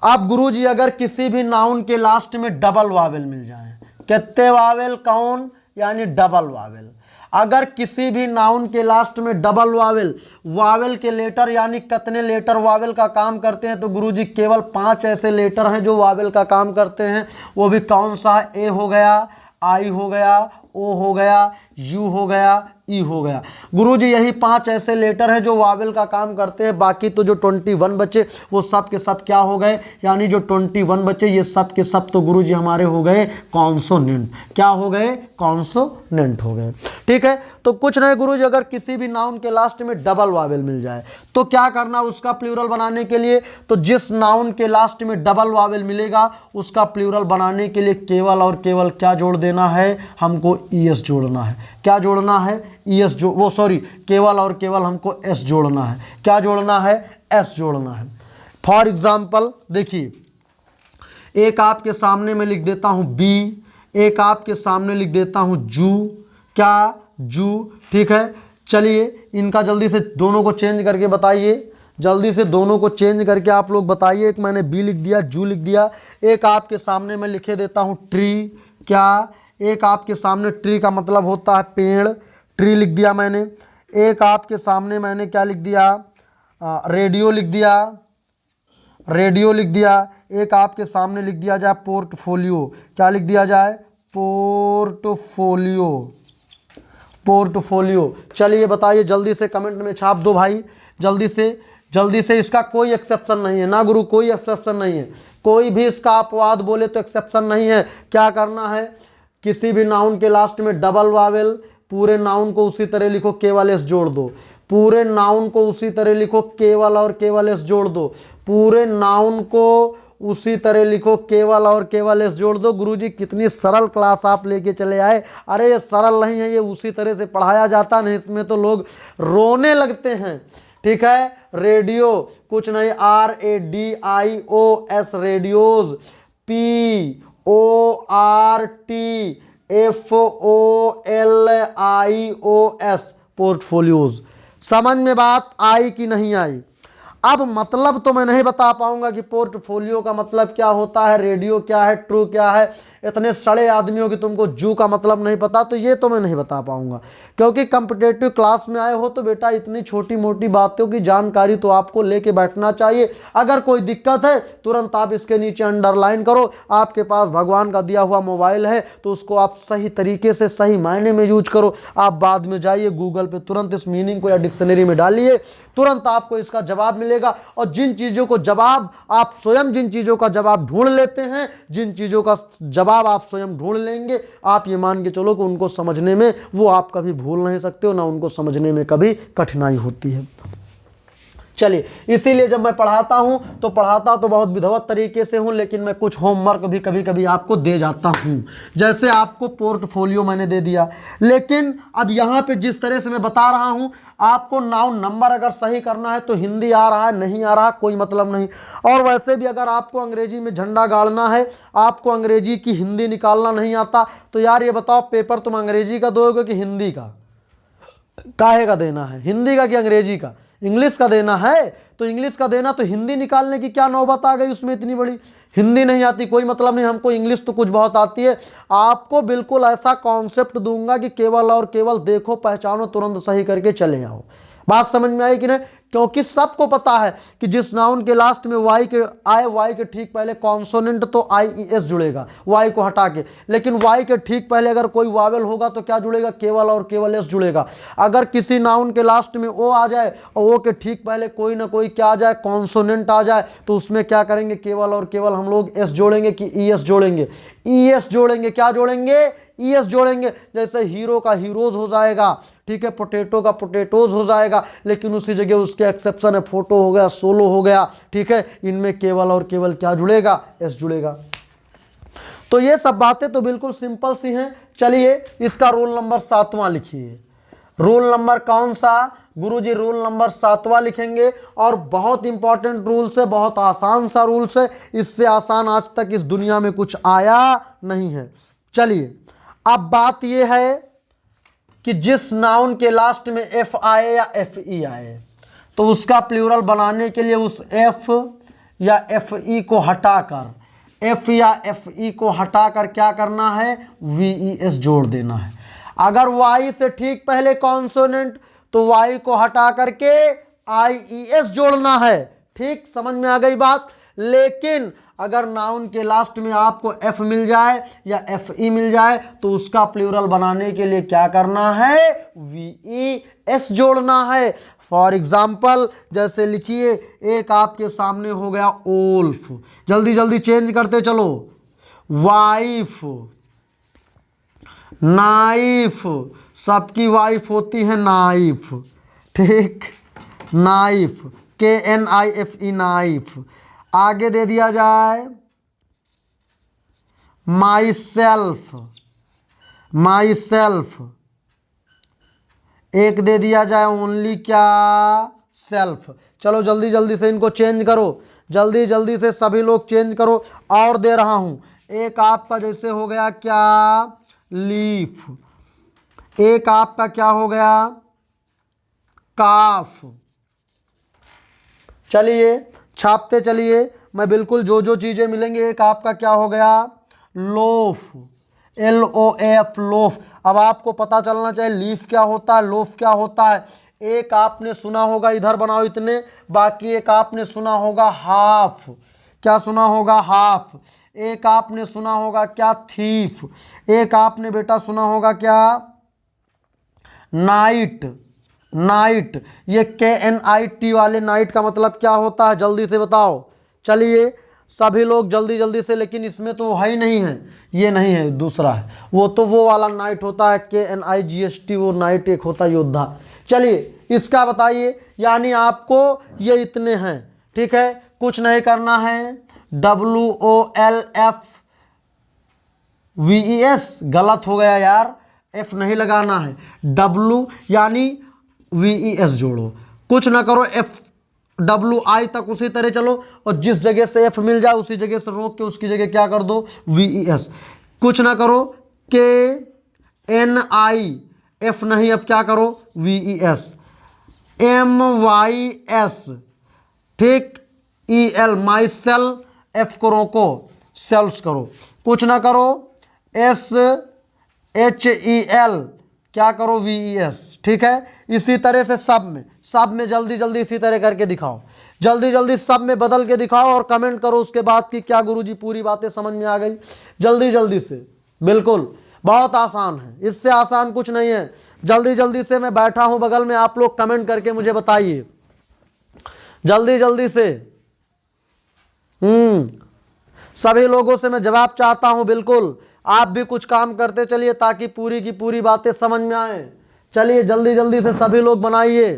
अब गुरुजी अगर किसी भी नाउन के लास्ट में डबल वावेल मिल जाए, कितने वावेल, कौन, यानी डबल वावेल। अगर किसी भी नाउन के लास्ट में डबल वावेल, वावेल के लेटर यानी कितने लेटर वावेल का काम करते हैं, तो गुरुजी केवल 5 ऐसे लेटर हैं जो वावेल का काम करते हैं। वो भी कौन सा है, ए हो गया, आई हो गया, ओ हो गया, यू हो गया, ई हो गया। गुरुजी यही 5 ऐसे लेटर हैं जो वावेल का काम करते हैं। बाकी तो जो 21 बचे वो सब के सब क्या हो गए, यानी जो 21 बचे ये सब के सब तो गुरुजी हमारे हो गए कॉन्सोनेंट। क्या हो गए, कॉन्सोनेंट हो गए। ठीक है। तो कुछ नहीं गुरुजी, अगर किसी भी नाउन के लास्ट में डबल वावेल मिल जाए तो क्या करना उसका प्लूरल बनाने के लिए, तो जिस नाउन के लास्ट में डबल वावेल मिलेगा उसका प्लूरल बनाने के लिए केवल और केवल क्या जोड़ देना है, हमको ES जोड़ना है। क्या जोड़ना है, ES जो वो सॉरी केवल और केवल हमको S जोड़ना है। क्या जोड़ना है, S जोड़ना है। फॉर एग्जाम्पल देखिए, एक आपके सामने में लिख देता हूं B, एक आपके सामने लिख देता हूं जू, क्या, जू। ठीक है। चलिए इनका जल्दी से दोनों को चेंज करके बताइए। जल्दी से दोनों को चेंज करके आप लोग बताइए। एक मैंने बी लिख दिया, जू लिख दिया। एक आपके सामने मैं लिखे देता हूँ ट्री। क्या? एक आपके सामने ट्री का मतलब होता है पेड़, ट्री लिख दिया मैंने। एक आपके सामने मैंने क्या लिख दिया? रेडियो लिख दिया, रेडियो लिख दिया। एक आपके सामने लिख दिया जाए पोर्टफोलियो। क्या लिख दिया जाए? Portfolio, portfolio. चलिए बताइए, जल्दी से कमेंट में छाप दो भाई, जल्दी से, जल्दी से। इसका कोई एक्सेप्शन नहीं है ना गुरु, कोई एक्सेप्शन नहीं है। कोई भी इसका अपवाद बोले तो एक्सेप्शन नहीं है। क्या करना है? किसी भी नाउन के लास्ट में डबल वावेल, पूरे नाउन को उसी तरह लिखो, केवल एस जोड़ दो। पूरे नाउन को उसी तरह लिखो, केवल और केवल एस जोड़ दो। पूरे नाउन को उसी तरह लिखो, केवल और केवल एस जोड़ दो। गुरुजी कितनी सरल क्लास आप लेके चले आए। अरे ये सरल नहीं है, ये उसी तरह से पढ़ाया जाता नहीं, इसमें तो लोग रोने लगते हैं। ठीक है, रेडियो कुछ नहीं, RADIOS, रेडियोज, PORTFOLIOS, पोर्टफोलियोज। समझ में बात आई कि नहीं आई? अब मतलब तो मैं नहीं बता पाऊंगा कि पोर्टफोलियो का मतलब क्या होता है, रेडियो क्या है, ट्रू क्या है। इतने सड़े आदमियों की तुमको जू का मतलब नहीं पता, तो ये तो मैं नहीं बता पाऊंगा। क्योंकि कॉम्पिटेटिव क्लास में आए हो तो बेटा इतनी छोटी मोटी बातों की जानकारी तो आपको लेके बैठना चाहिए। अगर कोई दिक्कत है तुरंत आप इसके नीचे अंडरलाइन करो। आपके पास भगवान का दिया हुआ मोबाइल है तो उसको आप सही तरीके से, सही मायने में यूज करो। आप बाद में जाइए गूगल पे, तुरंत इस मीनिंग को या डिक्शनरी में डालिए, तुरंत आपको इसका जवाब मिलेगा। और जिन चीज़ों को जवाब आप स्वयं, जिन चीज़ों का जवाब ढूंढ लेते हैं, जिन चीज़ों का जवाब आप स्वयं ढूंढ लेंगे, आप ये मान के चलो कि उनको समझने में वो आप कभी भूल नहीं सकते हो, ना उनको समझने में कभी कठिनाई होती है। चलिए, इसीलिए जब मैं पढ़ाता हूं तो पढ़ाता तो बहुत विधिवत तरीके से हूं, लेकिन मैं कुछ होमवर्क भी कभी कभी आपको दे जाता हूं। जैसे आपको पोर्टफोलियो मैंने दे दिया, लेकिन अब यहां पे जिस तरह से मैं बता रहा हूं, आपको नाउन नंबर अगर सही करना है तो हिंदी आ रहा है, नहीं आ रहा कोई मतलब नहीं। और वैसे भी अगर आपको अंग्रेजी में झंडा गाड़ना है, आपको अंग्रेजी की हिंदी निकालना नहीं आता, तो यार ये बताओ पेपर तुम अंग्रेजी का दोगे कि हिंदी का? काहे का देना है? हिंदी का कि अंग्रेजी का? इंग्लिश का देना है तो इंग्लिश का देना, तो हिंदी निकालने की क्या नौबत आ गई उसमें इतनी बड़ी? हिंदी नहीं आती कोई मतलब नहीं, हमको इंग्लिश तो कुछ बहुत आती है। आपको बिल्कुल ऐसा कॉन्सेप्ट दूंगा कि केवल और केवल देखो, पहचानो, तुरंत सही करके चले आओ। बात समझ में आई कि नहीं? क्योंकि सबको पता है कि जिस नाउन के लास्ट में वाई के आए, वाई के ठीक पहले कॉन्सोनेंट तो IES जुड़ेगा, वाई को हटा के। लेकिन वाई के ठीक पहले अगर कोई वावेल होगा तो क्या जुड़ेगा? केवल और केवल एस जुड़ेगा। अगर किसी नाउन के लास्ट में ओ आ जाए और ओ के ठीक पहले कोई ना कोई क्या आ जाए, कॉन्सोनेंट आ जाए, तो उसमें क्या करेंगे? केवल और केवल हम लोग एस जोड़ेंगे कि ES जोड़ेंगे? ES जोड़ेंगे। क्या जोड़ेंगे? ES जोड़ेंगे। जैसे हीरो का हीरोज हो जाएगा, ठीक है, पोटैटो का पोटैटोज हो जाएगा, लेकिन उसी जगह उसके एक्सेप्शन है, फोटो हो गया, सोलो हो गया, ठीक है। इनमें केवल और केवल क्या जुड़ेगा? एस जुड़ेगा। तो ये सब बातें तो बिल्कुल सिंपल सी हैं। चलिए इसका रोल नंबर 7वां लिखिए। रोल नंबर कौन सा? गुरुजी रोल नंबर 7वां लिखेंगे। और बहुत इंपॉर्टेंट रूल्स है, बहुत आसान सा रूल्स है, इससे आसान आज तक इस दुनिया में कुछ आया नहीं है। चलिए अब बात यह है कि जिस नाउन के लास्ट में F आए या FE आए, तो उसका प्लूरल बनाने के लिए उस F या FE को हटाकर, F या FE को हटाकर क्या करना है? VES जोड़ देना है। अगर Y से ठीक पहले कॉन्सोनेंट तो Y को हटा करके IES जोड़ना है। ठीक समझ में आ गई बात? लेकिन अगर नाउन के लास्ट में आपको F मिल जाए या FE मिल जाए तो उसका प्लूरल बनाने के लिए क्या करना है? VES जोड़ना है। फॉर एग्जाम्पल जैसे लिखिए, एक आपके सामने हो गया ओल्फ, जल्दी जल्दी चेंज करते चलो। वाइफ, नाइफ, सबकी वाइफ होती है नाइफ, ठीक, नाइफ, KNIFE, नाइफ। आगे दे दिया जाए माई सेल्फ, माई सेल्फ। एक दे दिया जाए ओनली क्या? सेल्फ। चलो जल्दी जल्दी से इनको चेंज करो, जल्दी जल्दी से सभी लोग चेंज करो। और दे रहा हूं, एक आपका जैसे हो गया क्या? लीफ। एक आपका क्या हो गया? काफ। चलिए छापते चलिए, मैं बिल्कुल जो जो चीज़ें मिलेंगी। एक आपका क्या हो गया, लोफ, LOAF लोफ। अब आपको पता चलना चाहिए लीफ क्या होता है, लोफ क्या होता है। एक आपने सुना होगा, इधर बनाओ इतने, बाकी एक आपने सुना होगा हाफ, क्या सुना होगा, हाफ। एक आपने सुना होगा क्या, थीफ। एक आपने बेटा सुना होगा क्या, नाइट, नाइट। ये KNIT वाले नाइट का मतलब क्या होता है, जल्दी से बताओ। चलिए सभी लोग जल्दी जल्दी से, लेकिन इसमें तो है ही नहीं है, ये नहीं है, दूसरा है वो, तो वो वाला नाइट होता है KNIGST, वो नाइट एक होता है योद्धा। चलिए इसका बताइए, यानी आपको ये इतने हैं, ठीक है, कुछ नहीं करना है। WOLFVES गलत हो गया यार, F नहीं लगाना है, W यानी VES जोड़ो, कुछ ना करो, FWI तक उसी तरह चलो, और जिस जगह से F मिल जाए उसी जगह से रोक के उसकी जगह क्या कर दो, VES। कुछ ना करो, KNI, F नहीं, अब क्या करो, VES, MYS, ठीक, EL माई सेल, F को रोको, सेल्स करो। कुछ ना करो, SHEL, क्या करो, VES, ठीक है। इसी तरह से सब में जल्दी जल्दी इसी तरह करके दिखाओ, जल्दी जल्दी सब में बदल के दिखाओ, और कमेंट करो उसके बाद कि क्या गुरुजी पूरी बातें समझ में आ गई। जल्दी जल्दी से, बिल्कुल बहुत आसान है, इससे आसान कुछ नहीं है। जल्दी जल्दी से, मैं बैठा हूं बगल में, आप लोग कमेंट करके मुझे बताइए जल्दी जल्दी से। सभी लोगों से मैं जवाब चाहता हूं, बिल्कुल आप भी कुछ काम करते चलिए ताकि पूरी की पूरी बातें समझ में आए। चलिए जल्दी जल्दी से सभी लोग बनाइए।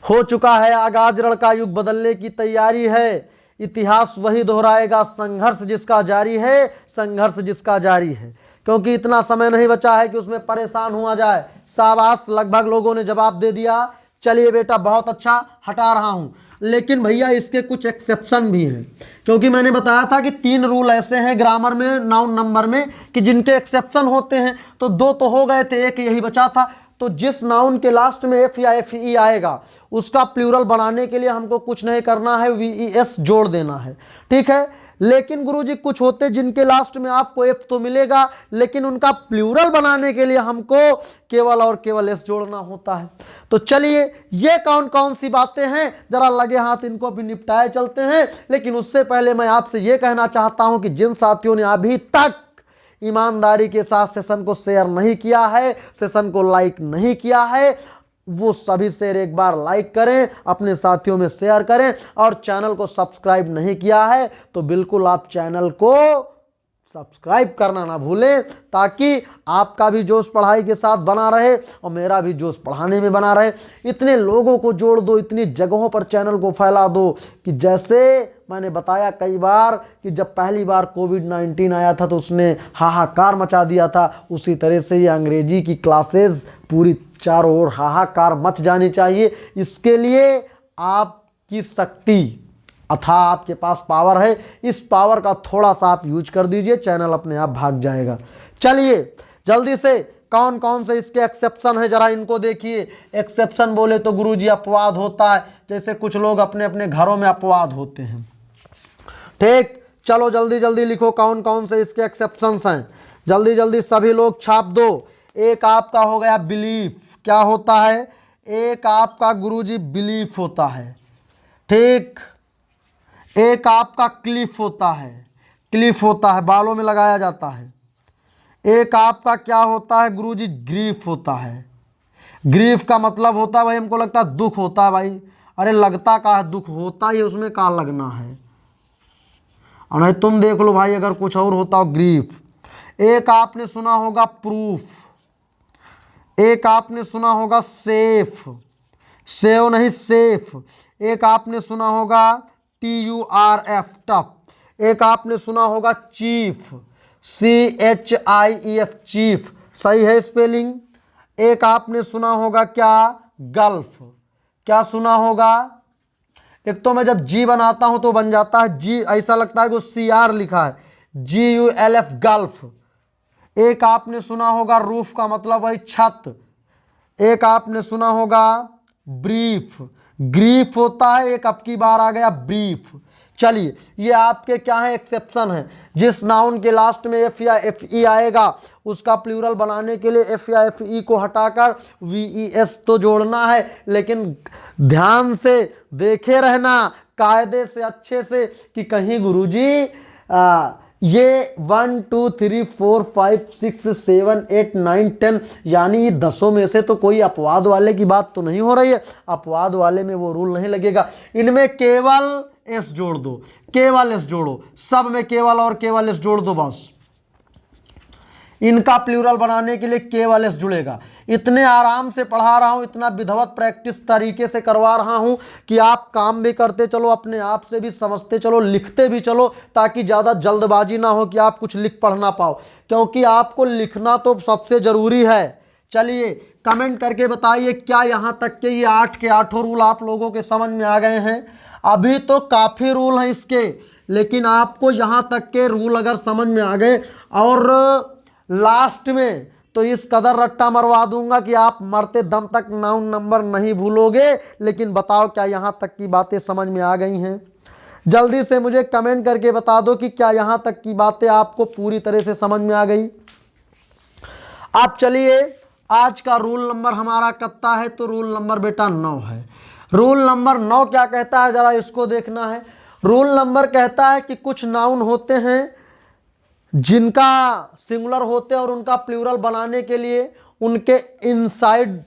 हो चुका है आगाज, रण का युग बदलने की तैयारी है, इतिहास वही दोहराएगा, संघर्ष जिसका जारी है, संघर्ष जिसका जारी है। क्योंकि इतना समय नहीं बचा है कि उसमें परेशान हुआ जाए। शाबाश, लगभग लोगों ने जवाब दे दिया। चलिए बेटा बहुत अच्छा, हटा रहा हूं, लेकिन भैया इसके कुछ एक्सेप्शन भी हैं, क्योंकि मैंने बताया था कि 3 रूल ऐसे हैं ग्रामर में, नाउन नंबर में, कि जिनके एक्सेप्शन होते हैं। तो 2 तो हो गए थे, एक यही बचा था। तो जिस नाउन के लास्ट में F या FE आएगा उसका प्लूरल बनाने के लिए हमको कुछ नहीं करना है, VES जोड़ देना है, ठीक है। लेकिन गुरुजी कुछ होते जिनके लास्ट में आपको F तो मिलेगा, लेकिन उनका प्लूरल बनाने के लिए हमको केवल और केवल S जोड़ना होता है। तो चलिए ये कौन कौन सी बातें हैं, जरा लगे हाथ इनको भी निपटाए चलते हैं। लेकिन उससे पहले मैं आपसे ये कहना चाहता हूं कि जिन साथियों ने अभी तक ईमानदारी के साथ सेशन को शेयर नहीं किया है, सेशन को लाइक नहीं किया है, वो सभी से एक बार लाइक करें, अपने साथियों में शेयर करें, और चैनल को सब्सक्राइब नहीं किया है तो बिल्कुल आप चैनल को सब्सक्राइब करना ना भूलें, ताकि आपका भी जोश पढ़ाई के साथ बना रहे और मेरा भी जोश पढ़ाने में बना रहे। इतने लोगों को जोड़ दो, इतनी जगहों पर चैनल को फैला दो कि जैसे मैंने बताया कई बार कि जब पहली बार कोविड-19 आया था तो उसने हाहाकार मचा दिया था, उसी तरह से ये अंग्रेजी की क्लासेस पूरी चारों ओर हाहाकार मच जानी चाहिए। इसके लिए आपकी शक्ति अथा आपके पास पावर है, इस पावर का थोड़ा सा आप यूज कर दीजिए, चैनल अपने आप भाग जाएगा। चलिए जल्दी से कौन कौन से इसके एक्सेप्शन है जरा इनको देखिए। एक्सेप्शन बोले तो गुरुजी अपवाद होता है, जैसे कुछ लोग अपने अपने घरों में अपवाद होते हैं, ठीक। चलो जल्दी जल्दी लिखो कौन कौन से इसके एक्सेप्शंस हैं, जल्दी जल्दी सभी लोग छाप दो। एक आपका हो गया बिलीफ, क्या होता है, एक आपका गुरुजी बिलीफ होता है, ठीक। एक आपका क्लिफ होता है, क्लिफ होता है, बालों में लगाया जाता है। एक आपका क्या होता है गुरुजी, ग्रीफ होता है। ग्रीफ का मतलब होता है भाई, हमको लगता है दुख होता है भाई, अरे लगता का है, दुख होता ही उसमें का लगना है, और नहीं तुम देख लो भाई अगर कुछ और होता हो, ग्रीफ। एक आपने सुना होगा प्रूफ, एक आपने सुना होगा सेफ, सेव नहीं सेफ। एक आपने सुना होगा TURF टफ। एक आपने सुना होगा चीफ, CHIEF चीफ, सही है स्पेलिंग। एक आपने सुना होगा क्या, गल्फ, क्या सुना होगा, एक तो मैं जब जी बनाता हूं तो बन जाता है जी, ऐसा लगता है कि CR लिखा है, GULF गल्फ। एक आपने सुना होगा रूफ, का मतलब वही छत। एक आपने सुना होगा ब्रीफ, ग्रीफ होता है, एक अब की बार आ गया ब्रीफ। चलिए ये आपके क्या है, एक्सेप्शन है। जिस नाउन के लास्ट में एफ या एफ ई आएगा उसका प्लूरल बनाने के लिए एफ या एफ ई को हटाकर वी ई एस तो जोड़ना है, लेकिन ध्यान से देखे रहना, कायदे से अच्छे से, कि कहीं गुरुजी ये 1 2 3 4 5 6 7 8 9 10 यानी 10 में से तो कोई अपवाद वाले की बात तो नहीं हो रही है। अपवाद वाले में वो रूल नहीं लगेगा। इनमें केवल एस जोड़ दो, केवल एस जोड़ो, सब में केवल और केवल एस जोड़ दो बस। इनका प्लूरल बनाने के लिए केवल एस जुड़ेगा। इतने आराम से पढ़ा रहा हूं, इतना विधिवत प्रैक्टिस तरीके से करवा रहा हूं कि आप काम भी करते चलो, अपने आप से भी समझते चलो, लिखते भी चलो, ताकि ज़्यादा जल्दबाजी ना हो कि आप कुछ लिख पढ़ ना पाओ, क्योंकि आपको लिखना तो सबसे ज़रूरी है। चलिए कमेंट करके बताइए क्या यहाँ तक के ये 8 के 8 रूल आप लोगों के समझ में आ गए हैं। अभी तो काफ़ी रूल हैं इसके, लेकिन आपको यहाँ तक के रूल अगर समझ में आ गए और लास्ट में तो इस कदर रट्टा मरवा दूंगा कि आप मरते दम तक नाउन नंबर नहीं भूलोगे। लेकिन बताओ क्या यहाँ तक की बातें समझ में आ गई हैं? जल्दी से मुझे कमेंट करके बता दो कि क्या यहाँ तक की बातें आपको पूरी तरह से समझ में आ गई। आप चलिए आज का रूल नंबर हमारा कितना है, तो रूल नंबर बेटा 9 है। रूल नंबर 9 क्या कहता है, जरा इसको देखना है। रूल नंबर कहता है कि कुछ नाउन होते हैं जिनका सिंगुलर होते हैं और उनका प्लूरल बनाने के लिए उनके इनसाइड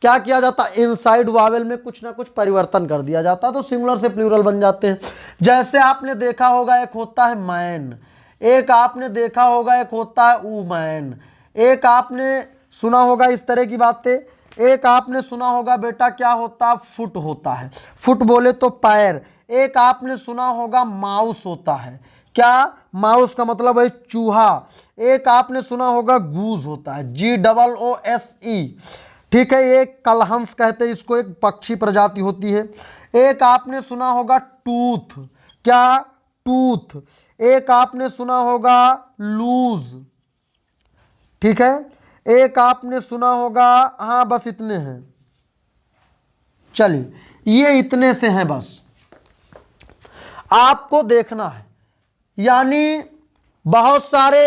क्या किया जाता है, इनसाइड वावेल में कुछ ना कुछ परिवर्तन कर दिया जाता है, तो सिंगुलर से प्लूरल बन जाते हैं। जैसे आपने देखा होगा एक होता है मैन, एक आपने देखा होगा एक होता है वूमैन, एक आपने सुना होगा इस तरह की बातें, एक आपने सुना होगा बेटा क्या होता है, फुट होता है, फुट बोले तो पैर। एक आपने सुना होगा माउस होता है, क्या, माउस का मतलब है चूहा। एक आपने सुना होगा गूज होता है, GOOSE, ठीक है। एक कलहंस कहते हैं इसको, एक पक्षी प्रजाति होती है। एक आपने सुना होगा टूथ, क्या, टूथ। एक आपने सुना होगा लूज, ठीक है। एक आपने सुना होगा, हाँ बस इतने हैं, चलिए ये इतने से हैं बस, आपको देखना है। यानी बहुत सारे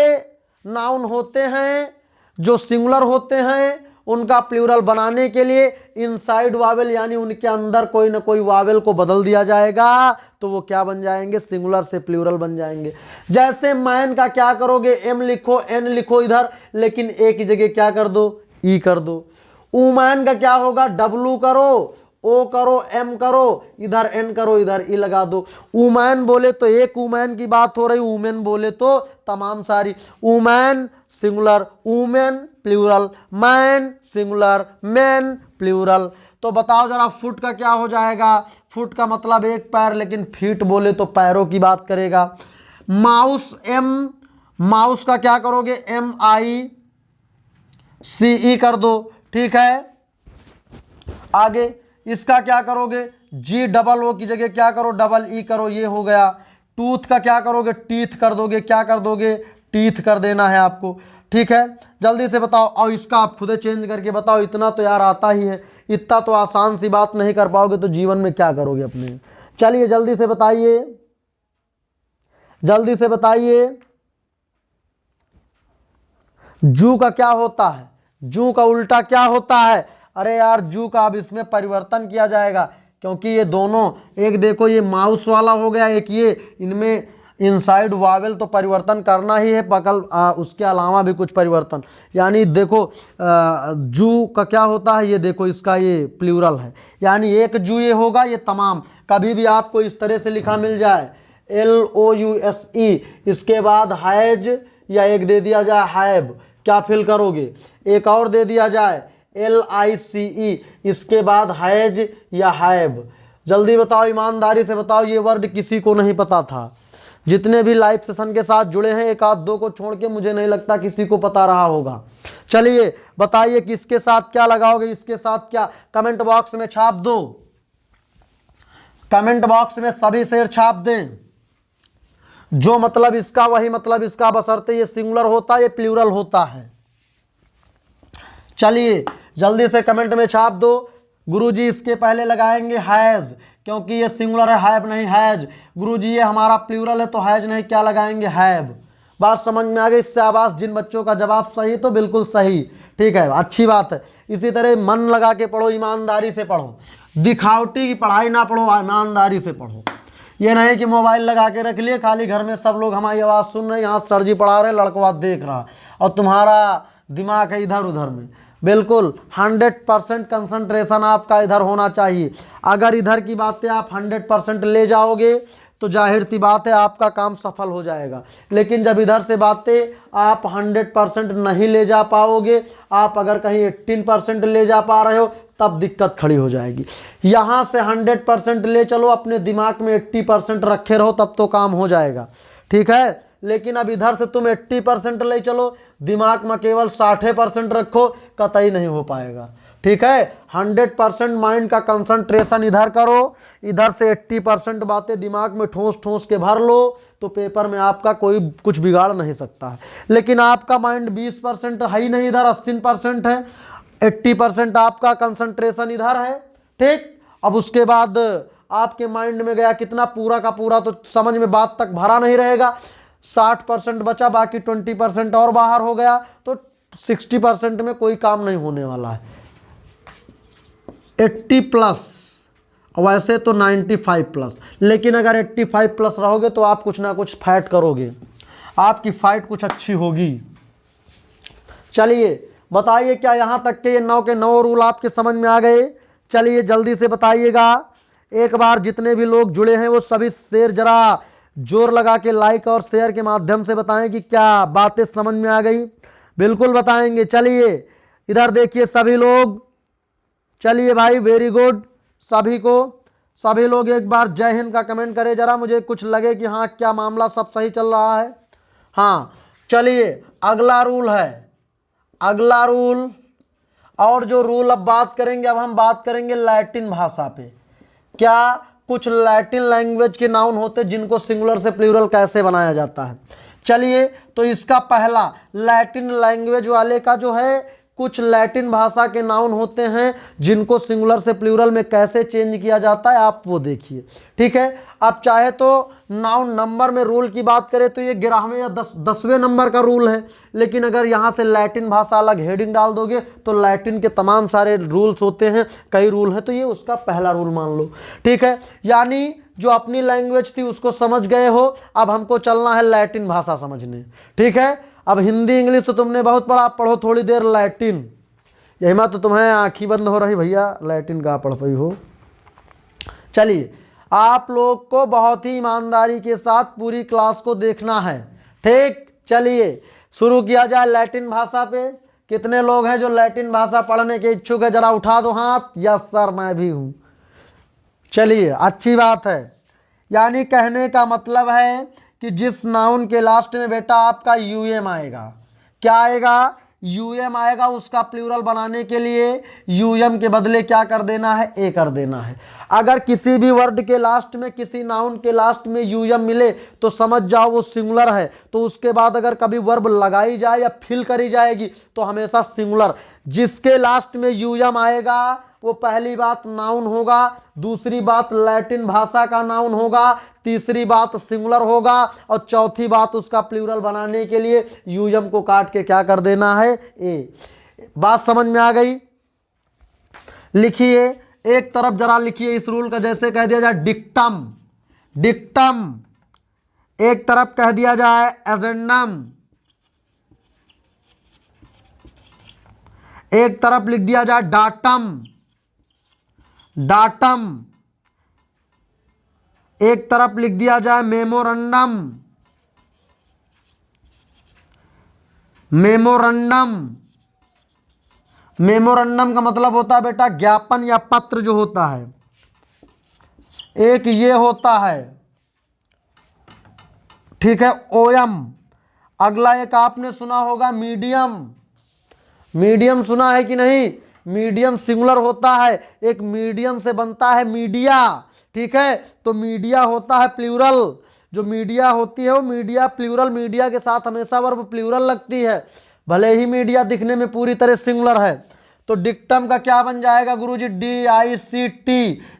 नाउन होते हैं जो सिंगुलर होते हैं, उनका प्लूरल बनाने के लिए इनसाइड वावेल यानी उनके अंदर कोई ना कोई वावेल को बदल दिया जाएगा, तो वो क्या बन जाएंगे, सिंगुलर से प्लूरल बन जाएंगे। जैसे मैन का क्या करोगे, M लिखो, N लिखो इधर, लेकिन एक ही जगह क्या कर दो, E कर दो। वूमैन का क्या होगा, W करो, O करो, M करो, इधर N करो, इधर E लगा दो। वूमैन बोले तो एक वूमैन की बात हो रही, वूमेन बोले तो तमाम सारी। Woman singular, women plural, man singular, man plural. तो बताओ जरा फुट का क्या हो जाएगा, फुट का मतलब एक पैर, लेकिन फीट बोले तो पैरों की बात करेगा। माउस, M, माउस का क्या करोगे, MICE कर दो, ठीक है। आगे इसका क्या करोगे, GOO की जगह क्या करो, EE करो, ये हो गया। टूथ का क्या करोगे, टीथ कर दोगे, क्या कर दोगे, टीथ कर देना है आपको, ठीक है। जल्दी से बताओ, और इसका आप खुद चेंज करके बताओ। इतना तो यार आता ही है, इतना तो आसान सी बात नहीं कर पाओगे तो जीवन में क्या करोगे अपने। चलिए जल्दी से बताइए, जल्दी से बताइए। जू का क्या होता है, जू का उल्टा क्या होता है, अरे यार जू का अब इसमें परिवर्तन किया जाएगा, क्योंकि ये दोनों, एक देखो ये माउस वाला हो गया, एक ये, इनमें इनसाइड वावेल तो परिवर्तन करना ही है, पकल उसके अलावा भी कुछ परिवर्तन। यानी देखो जू का क्या होता है, ये देखो इसका ये प्लूरल है, यानी एक जू ये होगा, ये तमाम। कभी भी आपको इस तरह से लिखा मिल जाए LOUSE, इसके बाद हैज या एक दे दिया जाए हैव, क्या फिल करोगे, एक और दे दिया जाए LICE, इसके बाद हैज या हैव। जल्दी बताओ, ईमानदारी से बताओ, ये वर्ड किसी को नहीं पता था। जितने भी लाइव सेशन के साथ जुड़े हैं, एक आध दो को छोड़ के मुझे नहीं लगता किसी को पता रहा होगा। चलिए बताइए कि इसके साथ क्या लगाओगे, इसके साथ क्या, कमेंट बॉक्स में छाप दो, कमेंट बॉक्स में सभी शेर छाप दें। जो मतलब इसका वही मतलब इसका, बशर्ते ये सिंगुलर होता है, ये प्लूरल होता है। चलिए जल्दी से कमेंट में छाप दो। गुरुजी इसके पहले लगाएंगे हैज, क्योंकि ये सिंगुलर है, हैव नहीं हैज। गुरुजी ये हमारा प्लूरल है तो हैज नहीं, क्या लगाएंगे, हैव। बात समझ में आ गई? इससे आवास जिन बच्चों का जवाब सही तो बिल्कुल सही, ठीक है, अच्छी बात है। इसी तरह मन लगा के पढ़ो, ईमानदारी से पढ़ो, दिखावटी की पढ़ाई ना पढ़ो, ईमानदारी से पढ़ो। ये नहीं कि मोबाइल लगा के रख लिए, खाली घर में सब लोग हमारी आवाज़ सुन रहे हैं, यहाँ सर जी पढ़ा रहे, लड़कवा देख रहा और तुम्हारा दिमाग है इधर उधर में। बिल्कुल 100% कंसंट्रेशन आपका इधर होना चाहिए। अगर इधर की बातें आप 100% ले जाओगे तो जाहिर सी बात है आपका काम सफल हो जाएगा। लेकिन जब इधर से बातें आप 100% नहीं ले जा पाओगे, आप अगर कहीं 18% ले जा पा रहे हो तब दिक्कत खड़ी हो जाएगी। यहाँ से 100% ले चलो, अपने दिमाग में 80% रखे रहो, तब तो काम हो जाएगा, ठीक है। लेकिन अब इधर से तुम 80% ले चलो, दिमाग में केवल 60% रखो, कतई नहीं हो पाएगा, ठीक है। 100% माइंड का कंसंट्रेशन इधर करो, इधर से 80% बातें दिमाग में ठोस ठोस के भर लो, तो पेपर में आपका कोई कुछ बिगाड़ नहीं सकता है। लेकिन आपका माइंड 20% है ही नहीं, इधर 80% है, 80% आपका कंसंट्रेशन इधर है, ठीक। अब उसके बाद आपके माइंड में गया कितना, पूरा का पूरा तो समझ में बात तक भरा नहीं रहेगा, 60% बचा, बाकी 20% और बाहर हो गया, तो 60% में कोई काम नहीं होने वाला है। 80+, वैसे तो 95+, लेकिन अगर 85+ रहोगे तो आप कुछ ना कुछ फाइट करोगे, आपकी फाइट कुछ अच्छी होगी। चलिए बताइए, क्या यहाँ तक के ये 9 के 9 रूल आपके समझ में आ गए? चलिए जल्दी से बताइएगा, एक बार जितने भी लोग जुड़े हैं वो सभी शेयर जरा जोर लगा के लाइक और शेयर के माध्यम से बताएं कि क्या बातें समझ में आ गई। बिल्कुल बताएंगे। चलिए इधर देखिए सभी लोग, चलिए भाई वेरी गुड सभी को। सभी लोग एक बार जय हिंद का कमेंट करें जरा, मुझे कुछ लगे कि हाँ क्या मामला सब सही चल रहा है। हाँ चलिए अगला रूल है, अगला रूल, और जो रूल अब बात करेंगे, अब हम बात करेंगे लैटिन भाषा पे। क्या कुछ लैटिन लैंग्वेज के नाउन होते जिनको सिंगुलर से प्लूरल कैसे बनाया जाता है। चलिए तो इसका पहला लैटिन लैंग्वेज वाले का जो है, कुछ लैटिन भाषा के नाउन होते हैं जिनको सिंगुलर से प्लूरल में कैसे चेंज किया जाता है, आप वो देखिए, ठीक है। आप चाहे तो नाउन नंबर में रूल की बात करें तो ये 11वें या 10वें नंबर का रूल है, लेकिन अगर यहाँ से लैटिन भाषा अलग हेडिंग डाल दोगे तो लैटिन के तमाम सारे रूल्स होते हैं, कई रूल हैं, तो ये उसका पहला रूल मान लो, ठीक है। यानी जो अपनी लैंग्वेज थी उसको समझ गए हो, अब हमको चलना है लैटिन भाषा समझने, ठीक है। अब हिंदी इंग्लिश तो तुमने बहुत पढ़ा, पढ़ो थोड़ी देर लैटिन। यही मत तो तुम्हें आँखी बंद हो रही भैया, लैटिन का पढ़ पाई हो। चलिए आप लोग को बहुत ही ईमानदारी के साथ पूरी क्लास को देखना है, ठीक। चलिए शुरू किया जाए लैटिन भाषा पे। कितने लोग हैं जो लैटिन भाषा पढ़ने के इच्छुक है, जरा उठा दो हाथ। यस सर मैं भी हूँ। चलिए अच्छी बात है। यानी कहने का मतलब है कि जिस नाउन के लास्ट में बेटा आपका यूएम आएगा, क्या आएगा, यूएम आएगा, उसका प्लूरल बनाने के लिए यूएम के बदले क्या कर देना है, ए कर देना है। अगर किसी भी वर्ड के लास्ट में, किसी नाउन के लास्ट में यूएम मिले तो समझ जाओ वो सिंगुलर है। तो उसके बाद अगर कभी वर्ब लगाई जाए या फिल करी जाएगी तो हमेशा सिंगुलर। जिसके लास्ट में यूएम आएगा वो पहली बात नाउन होगा, दूसरी बात लैटिन भाषा का नाउन होगा, तीसरी बात सिंगुलर होगा, और चौथी बात उसका प्लूरल बनाने के लिए यूएम को काट के क्या कर देना है, ए। बात समझ में आ गई? लिखिए एक तरफ जरा लिखिए इस रूल का, जैसे कह दिया जाए डिक्टम, डिक्टम, एक तरफ कह दिया जाए एजेंडम, एक तरफ लिख दिया जाए डाटम, डाटम, एक तरफ लिख दिया जाए मेमोरेंडम, मेमोरेंडम। मेमोरेंडम का मतलब होता है बेटा ज्ञापन या पत्र जो होता है, एक ये होता है, ठीक है, ओएम। अगला एक आपने सुना होगा मीडियम, मीडियम सुना है कि नहीं? मीडियम सिंगुलर होता है, एक मीडियम से बनता है मीडिया, ठीक है। तो मीडिया होता है प्लूरल, जो मीडिया होती है वो मीडिया प्लूरल, मीडिया के साथ हमेशा वर्ब प्लूरल लगती है, भले ही मीडिया दिखने में पूरी तरह सिंगुलर है। तो डिक्टम का क्या बन जाएगा गुरुजी, DICT,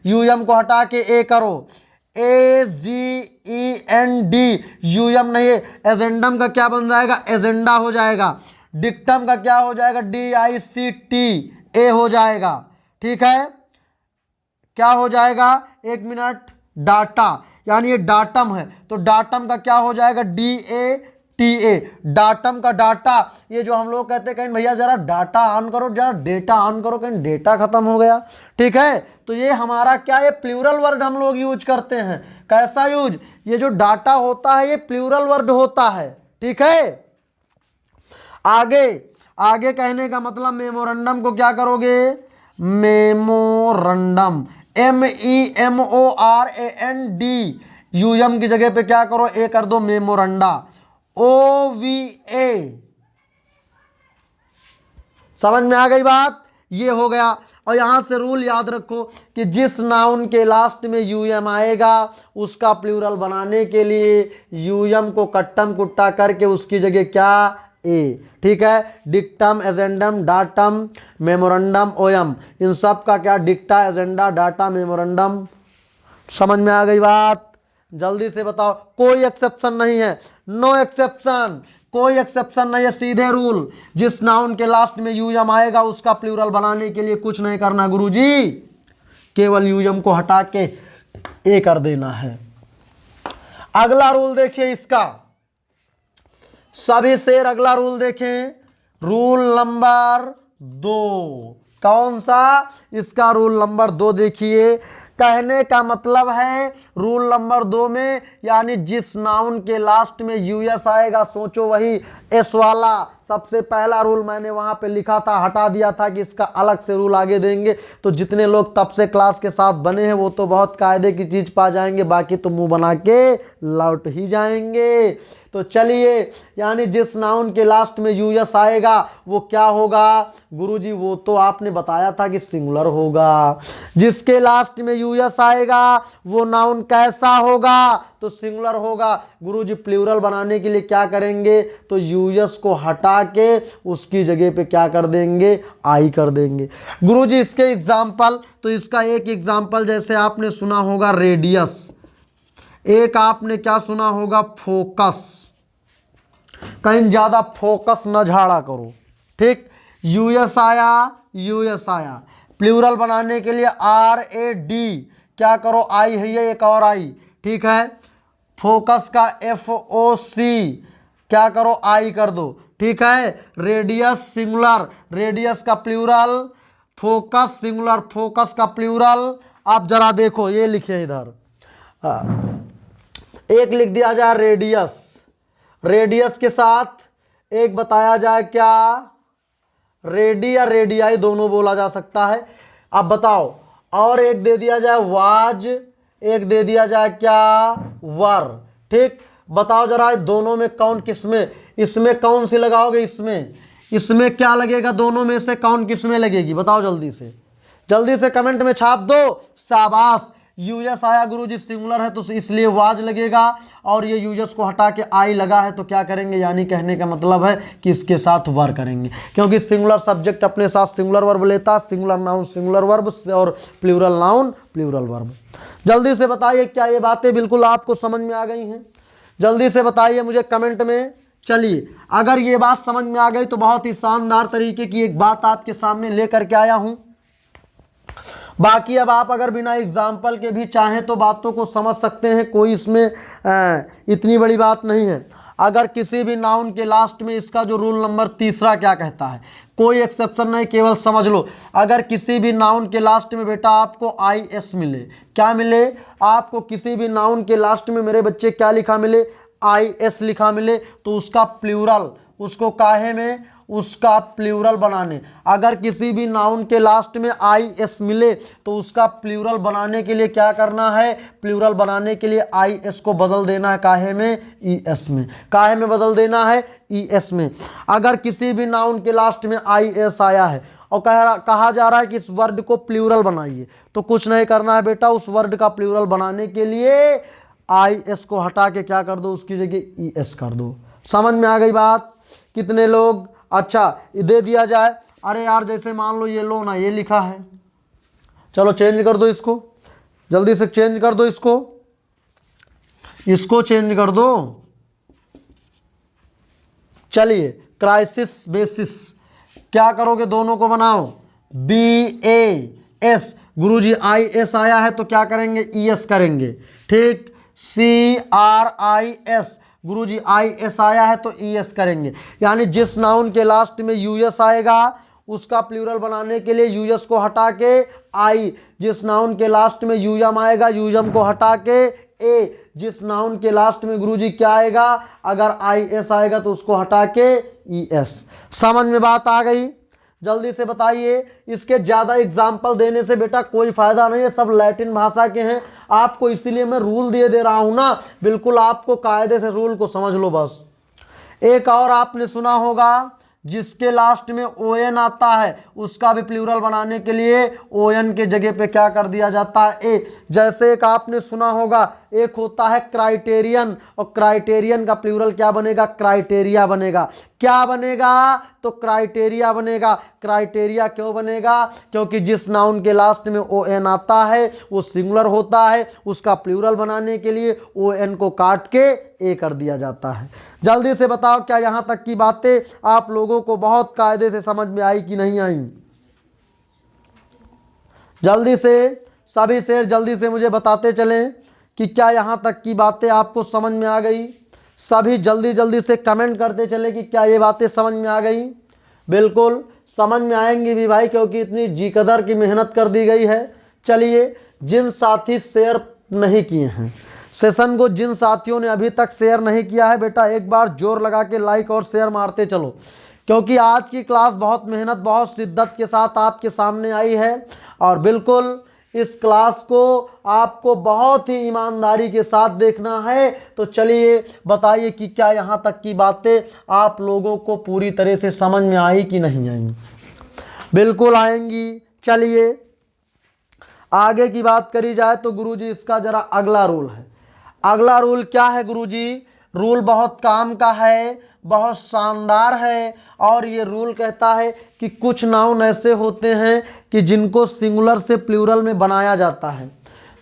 यूएम को हटा के ए करो, AGEND, यूएम नहीं है। एजेंडम का क्या बन जाएगा, एजेंडा हो जाएगा। डिक्टम का क्या हो जाएगा, DICT, ए हो जाएगा। ठीक है, क्या हो जाएगा, एक मिनट, डाटा, यानी ये डाटम है, तो डाटम का क्या हो जाएगा, DATA, डाटम का डाटा। ये जो हम लोग कहते हैं कहीं भैया जरा डाटा ऑन करो, जरा डेटा ऑन करो, कहीं डेटा खत्म हो गया। ठीक है, तो ये हमारा क्या, ये प्लूरल वर्ड हम लोग यूज करते हैं। कैसा यूज, ये जो डाटा होता है ये प्लूरल वर्ड होता है। ठीक है, आगे आगे कहने का मतलब मेमोरेंडम को क्या करोगे, मेमोरेंडम, MEMORAND, यूएम की जगह पे क्या करो, ए कर दो, मेमोरेंडा, OVA। समझ में आ गई बात, ये हो गया। और यहां से रूल याद रखो कि जिस नाउन के लास्ट में यूएम आएगा उसका प्लूरल बनाने के लिए यूएम को कट्टम कुट्टा करके उसकी जगह क्या, ए। ठीक है, डिक्टम, एजेंडम, डाटम, मेमोरेंडम, ओएम, इन सब का क्या, डिक्टा, एजेंडा, डाटा, मेमोरेंडम। समझ में आ गई बात, जल्दी से बताओ। कोई एक्सेप्शन नहीं है, नो एक्सेप्शन, कोई एक्सेप्शन नहीं है, सीधे रूल। जिस नाउन के लास्ट में यूएम आएगा उसका प्लूरल बनाने के लिए कुछ नहीं करना गुरुजी, केवल यूएम को हटा के ए कर देना है। अगला रूल देखिए इसका, सभी शेर अगला रूल देखें, रूल नंबर 2। कौन सा, इसका रूल नंबर 2 देखिए। कहने का मतलब है रूल नंबर 2 में, यानी जिस नाउन के लास्ट में यूएस आएगा, सोचो वही एस वाला सबसे पहला रूल मैंने वहां पे लिखा था, हटा दिया था कि इसका अलग से रूल आगे देंगे। तो जितने लोग तब से क्लास के साथ बने हैं वो तो बहुत कायदे की चीज पा जाएंगे, बाकी तो मुंह बना के लौट ही जाएंगे। तो चलिए, यानी जिस नाउन के लास्ट में यूएस आएगा वो क्या होगा गुरुजी, वो तो आपने बताया था कि सिंगुलर होगा। जिसके लास्ट में यूएस आएगा वो नाउन कैसा होगा, तो सिंगुलर होगा। गुरुजी प्लूरल बनाने के लिए क्या करेंगे, तो यूएस को हटा के उसकी जगह पे क्या कर देंगे, आई कर देंगे। गुरुजी इसके एग्जाम्पल, तो इसका एक एग्जाम्पल जैसे आपने सुना होगा रेडियस, एक आपने क्या सुना होगा, फोकस। कहीं ज्यादा फोकस न झाड़ा करो। ठीक, यूएस आया, यूएस आया, प्लूरल बनाने के लिए RAD, क्या करो, आई है ये, एक और आई। ठीक है, फोकस का FOC, क्या करो, आई कर दो। ठीक है, रेडियस सिंगुलर, रेडियस का प्लूरल, फोकस सिंगुलर, फोकस का प्लूरल। आप जरा देखो, ये लिखे इधर, एक लिख दिया जाए रेडियस, रेडियस के साथ एक बताया जाए क्या, रेडी या रेडियाई दोनों बोला जा सकता है। अब बताओ, और एक दे दिया जाए वाज, एक दे दिया जाए क्या, वर। ठीक, बताओ जरा दोनों में कौन किसमें, इसमें कौन सी लगाओगे, इसमें, इसमें क्या लगेगा, दोनों में से कौन किसमें लगेगी, बताओ जल्दी से, जल्दी से कमेंट में छाप दो। शाबाश, यूएस आया गुरुजी, सिंगुलर है तो इसलिए वाज लगेगा, और ये यूएस को हटा के आई लगा है तो क्या करेंगे, यानी कहने का मतलब है कि इसके साथ वर करेंगे, क्योंकि सिंगुलर सब्जेक्ट अपने साथ सिंगुलर वर्ब लेता, सिंगुलर नाउन सिंगुलर वर्ब और प्लूरल नाउन प्लूरल वर्ब। जल्दी से बताइए क्या ये बातें बिल्कुल आपको समझ में आ गई हैं, जल्दी से बताइए मुझे कमेंट में। चलिए, अगर ये बात समझ में आ गई तो बहुत ही शानदार तरीके की एक बात आपके सामने लेकर के आया हूं। बाकी अब आप अगर बिना एग्जाम्पल के भी चाहें तो बातों को समझ सकते हैं, कोई इसमें इतनी बड़ी बात नहीं है। अगर किसी भी नाउन के लास्ट में, इसका जो रूल नंबर 3 क्या कहता है, कोई एक्सेप्शन नहीं, केवल समझ लो। अगर किसी भी नाउन के लास्ट में बेटा आपको IS मिले, क्या मिले आपको, किसी भी नाउन के लास्ट में मेरे बच्चे क्या लिखा मिले, IS लिखा मिले, तो उसका प्लूरल, उसको काहे में, उसका प्लूरल बनाने। अगर किसी भी नाउन के लास्ट में IS मिले तो उसका प्लूरल बनाने के लिए क्या करना है, प्लूरल बनाने के लिए IS को बदल देना है काहे में, ES में। काहे में बदल देना है, ES में। अगर किसी भी नाउन के लास्ट में IS आया है और कहा जा रहा है कि इस वर्ड को प्लूरल बनाइए, तो कुछ नहीं करना है बेटा, उस वर्ड का प्लूरल बनाने के लिए IS को हटा के क्या कर दो, उसकी जगह ES कर दो। समझ में आ गई बात, कितने लोग, अच्छा दे दिया जाए। अरे यार जैसे मान लो ये लो ना, ये लिखा है, चलो चेंज कर दो इसको, जल्दी से चेंज कर दो इसको चेंज कर दो। चलिए क्राइसिस बेसिस क्या करोगे, दोनों को बनाओ, BAS, गुरुजी IS आया है तो क्या करेंगे, ES करेंगे, ठीक। CRIS, गुरुजी IS आया है तो ES करेंगे। यानी जिस नाउन के लास्ट में US आएगा उसका प्लूरल बनाने के लिए US को हटा के I, जिस नाउन के लास्ट में UM आएगा UM को हटा के A, जिस नाउन के लास्ट में गुरुजी क्या आएगा, अगर IS आएगा तो उसको हटा के ES। समझ में बात आ गई? जल्दी से बताइए। इसके ज़्यादा एग्जाम्पल देने से बेटा कोई फ़ायदा नहीं है, सब लैटिन भाषा के हैं, आपको इसीलिए मैं रूल दे रहा हूँ ना, बिल्कुल आपको कायदे से रूल को समझ लो बस। एक और आपने सुना होगा, जिसके लास्ट में ON आता है उसका भी प्लूरल बनाने के लिए ON के जगह पे क्या कर दिया जाता है, ए। जैसे एक आपने सुना होगा, एक होता है क्राइटेरियन, और क्राइटेरियन का प्लूरल क्या बनेगा, क्राइटेरिया बनेगा। क्या बनेगा, तो क्राइटेरिया बनेगा। क्राइटेरिया क्यों बनेगा, क्योंकि जिस नाउन के लास्ट में ON आता है वो सिंगुलर होता है, उसका प्लूरल बनाने के लिए ON को काट के ए कर दिया जाता है। जल्दी से बताओ क्या यहाँ तक की बातें आप लोगों को बहुत कायदे से समझ में आई कि नहीं आई? जल्दी से सभी शेर जल्दी से मुझे बताते चलें कि क्या यहाँ तक की बातें आपको समझ में आ गई। सभी जल्दी जल्दी से कमेंट करते चले कि क्या ये बातें समझ में आ गई। बिल्कुल समझ में आएंगी भी भाई, क्योंकि इतनी जी कदर की मेहनत कर दी गई है। चलिए, जिन साथी शेयर नहीं किए हैं सेशन को, जिन साथियों ने अभी तक शेयर नहीं किया है बेटा, एक बार जोर लगा के लाइक और शेयर मारते चलो, क्योंकि आज की क्लास बहुत मेहनत बहुत शिद्दत के साथ आपके सामने आई है। और बिल्कुल इस क्लास को आपको बहुत ही ईमानदारी के साथ देखना है। तो चलिए बताइए कि क्या यहाँ तक की बातें आप लोगों को पूरी तरह से समझ में आई कि नहीं आई? बिल्कुल आएंगी। चलिए आगे की बात करी जाए तो गुरुजी इसका जरा अगला रूल है। अगला रूल क्या है गुरुजी? रूल बहुत काम का है, बहुत शानदार है, और ये रूल कहता है कि कुछ नाउन ऐसे होते हैं कि जिनको सिंगुलर से प्लूरल में बनाया जाता है,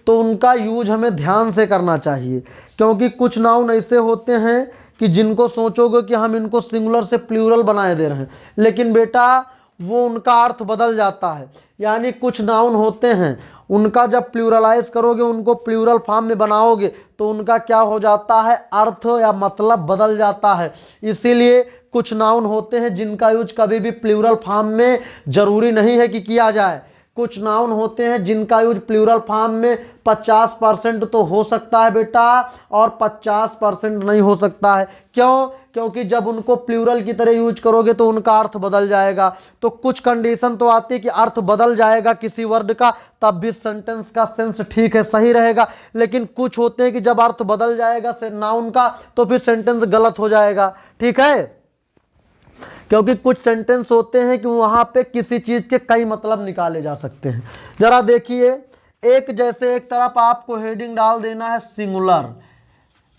तो उनका यूज हमें ध्यान से करना चाहिए। क्योंकि कुछ नाउन ऐसे होते हैं कि जिनको सोचोगे कि हम इनको सिंगुलर से प्लूरल बनाए दे रहे हैं, लेकिन बेटा वो उनका अर्थ बदल जाता है। यानी कुछ नाउन होते हैं, उनका जब प्लूरलाइज करोगे, उनको प्लूरल फॉर्म में बनाओगे, तो उनका क्या हो जाता है, अर्थ या मतलब बदल जाता है। इसीलिए कुछ नाउन होते हैं जिनका यूज कभी भी प्लूरल फॉर्म में जरूरी नहीं है कि किया जाए। कुछ नाउन होते हैं जिनका यूज प्लूरल फॉर्म में 50% तो हो सकता है बेटा, और 50% नहीं हो सकता है। क्यों? क्योंकि जब उनको प्लूरल की तरह यूज करोगे तो उनका अर्थ बदल जाएगा। तो कुछ कंडीशन तो आती है कि अर्थ बदल जाएगा किसी वर्ड का, तब भी सेंटेंस का सेंस ठीक है, सही रहेगा। लेकिन कुछ होते हैं कि जब अर्थ बदल जाएगा नाउन का, तो फिर सेंटेंस गलत हो जाएगा। ठीक है, क्योंकि कुछ सेंटेंस होते हैं कि वहां पे किसी चीज के कई मतलब निकाले जा सकते हैं। जरा देखिए, एक जैसे एक तरफ आपको हेडिंग डाल देना है सिंगुलर,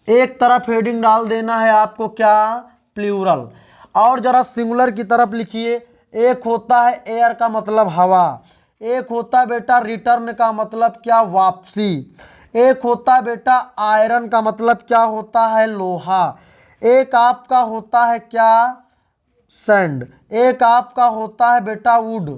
एक तरफ हेडिंग डाल देना है आपको क्या, प्लूरल। और जरा सिंगुलर की तरफ लिखिए, एक होता है एयर का मतलब हवा, एक होता है बेटा रिटर्न का मतलब क्या, वापसी, एक होता है बेटा आयरन का मतलब क्या होता है, लोहा, एक आपका होता है क्या, सैंड, एक आपका होता है बेटा वुड,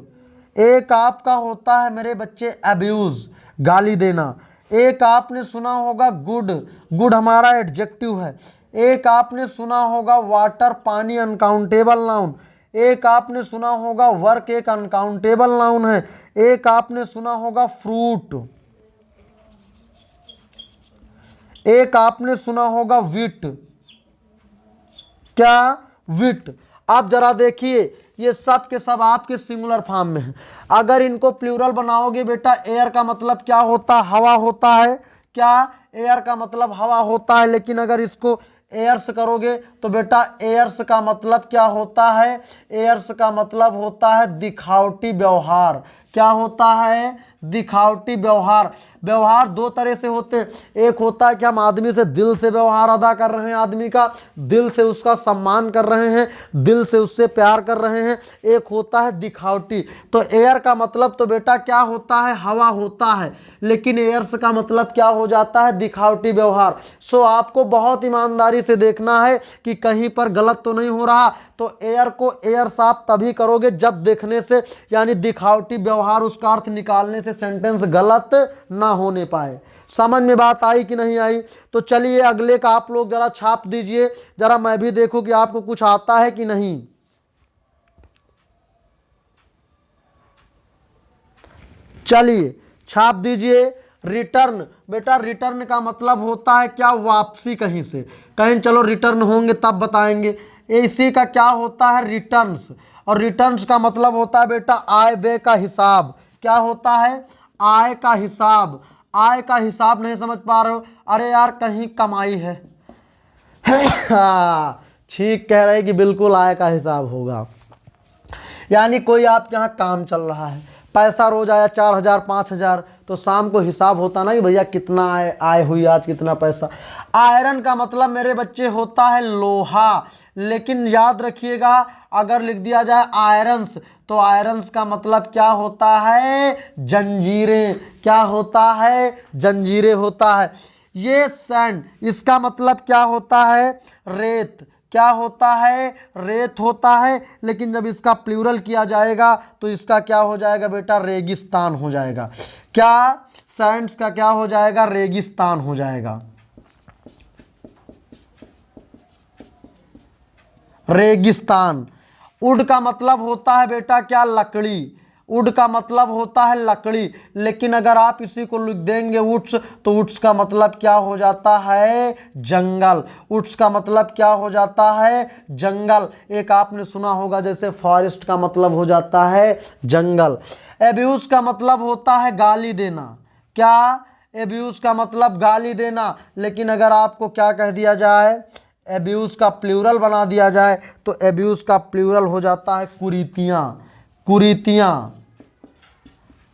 एक आपका होता है मेरे बच्चे अब्यूज, गाली देना, एक आपने सुना होगा गुड, गुड हमारा एडजेक्टिव है, एक आपने सुना होगा वाटर पानी अनकाउंटेबल नाउन, एक आपने सुना होगा वर्क एक अनकाउंटेबल नाउन है, एक आपने सुना होगा फ्रूट, एक आपने सुना होगा विट, क्या, विट। आप जरा देखिए, ये सब के सब आपके सिंगुलर फॉर्म में है। अगर इनको प्लूरल बनाओगे बेटा, एयर का मतलब क्या होता है, हवा होता है, क्या, एयर का मतलब हवा होता है। लेकिन अगर इसको एयर्स करोगे तो बेटा एयर्स का मतलब क्या होता है, एयर्स का मतलब होता है दिखावटी व्यवहार। क्या होता है, दिखावटी व्यवहार। व्यवहार दो तरह से होते हैं। एक होता है कि हम आदमी से दिल से व्यवहार अदा कर रहे हैं, आदमी का दिल से उसका सम्मान कर रहे हैं, दिल से उससे प्यार कर रहे हैं। एक होता है दिखावटी। तो एयर का मतलब तो बेटा क्या होता है, हवा होता है, लेकिन एयर्स का मतलब क्या हो जाता है, दिखावटी व्यवहार। सो आपको बहुत ईमानदारी से देखना है कि कहीं पर गलत तो नहीं हो रहा। तो एयर को एयर्स आप तभी करोगे जब देखने से, यानी दिखावटी व्यवहार उसका अर्थ निकालने से सेंटेंस गलत ना होने पाए। समझ में बात आई कि नहीं आई? तो चलिए अगले का आप लोग जरा छाप दीजिए, जरा मैं भी देखूं कि आपको कुछ आता है कि नहीं। चलिए छाप दीजिए। रिटर्न, बेटा रिटर्न का मतलब होता है क्या, वापसी कहीं से। कहीं चलो रिटर्न होंगे तब बताएंगे। इसी का क्या होता है, रिटर्न्स। और रिटर्न्स का मतलब होता है बेटा आय व्यय का हिसाब। क्या होता है, आय का हिसाब। आय का हिसाब नहीं समझ पा रहे हो, अरे यार कहीं कमाई है। ठीक कह रहे कि बिल्कुल आय का हिसाब होगा, यानी कोई आपके यहाँ काम चल रहा है, पैसा रोज आया 4,000 5,000, तो शाम को हिसाब होता ना कि भैया कितना आय हुई आज, कितना पैसा। आयरन का मतलब मेरे बच्चे होता है लोहा, लेकिन याद रखिएगा अगर लिख दिया जाए आयरन्स, तो आयरन्स का मतलब क्या होता है, जंजीरें। क्या होता है, जंजीरें होता है। ये सैंड, इसका मतलब क्या होता है, रेत। क्या होता है, रेत होता है, लेकिन जब इसका प्लूरल किया जाएगा तो इसका क्या हो जाएगा बेटा, रेगिस्तान हो जाएगा। क्या, सैंड्स का क्या हो जाएगा, रेगिस्तान हो जाएगा, रेगिस्तान। वुड का मतलब होता है बेटा क्या, लकड़ी। वुड का मतलब होता है लकड़ी, लेकिन अगर आप इसी को लिख देंगे वुड्स, तो वुड्स का मतलब क्या हो जाता है, जंगल। वुड्स का मतलब क्या हो जाता है, जंगल। एक आपने सुना होगा जैसे फॉरेस्ट का मतलब हो जाता है जंगल। एब्यूज का मतलब होता है गाली देना। क्या, एब्यूज का मतलब गाली देना, लेकिन अगर आपको क्या कह दिया जाए, एब्यूज का प्लूरल बना दिया जाए, तो एब्यूज का प्लूरल हो जाता है कुरीतियां। कुरीतियां,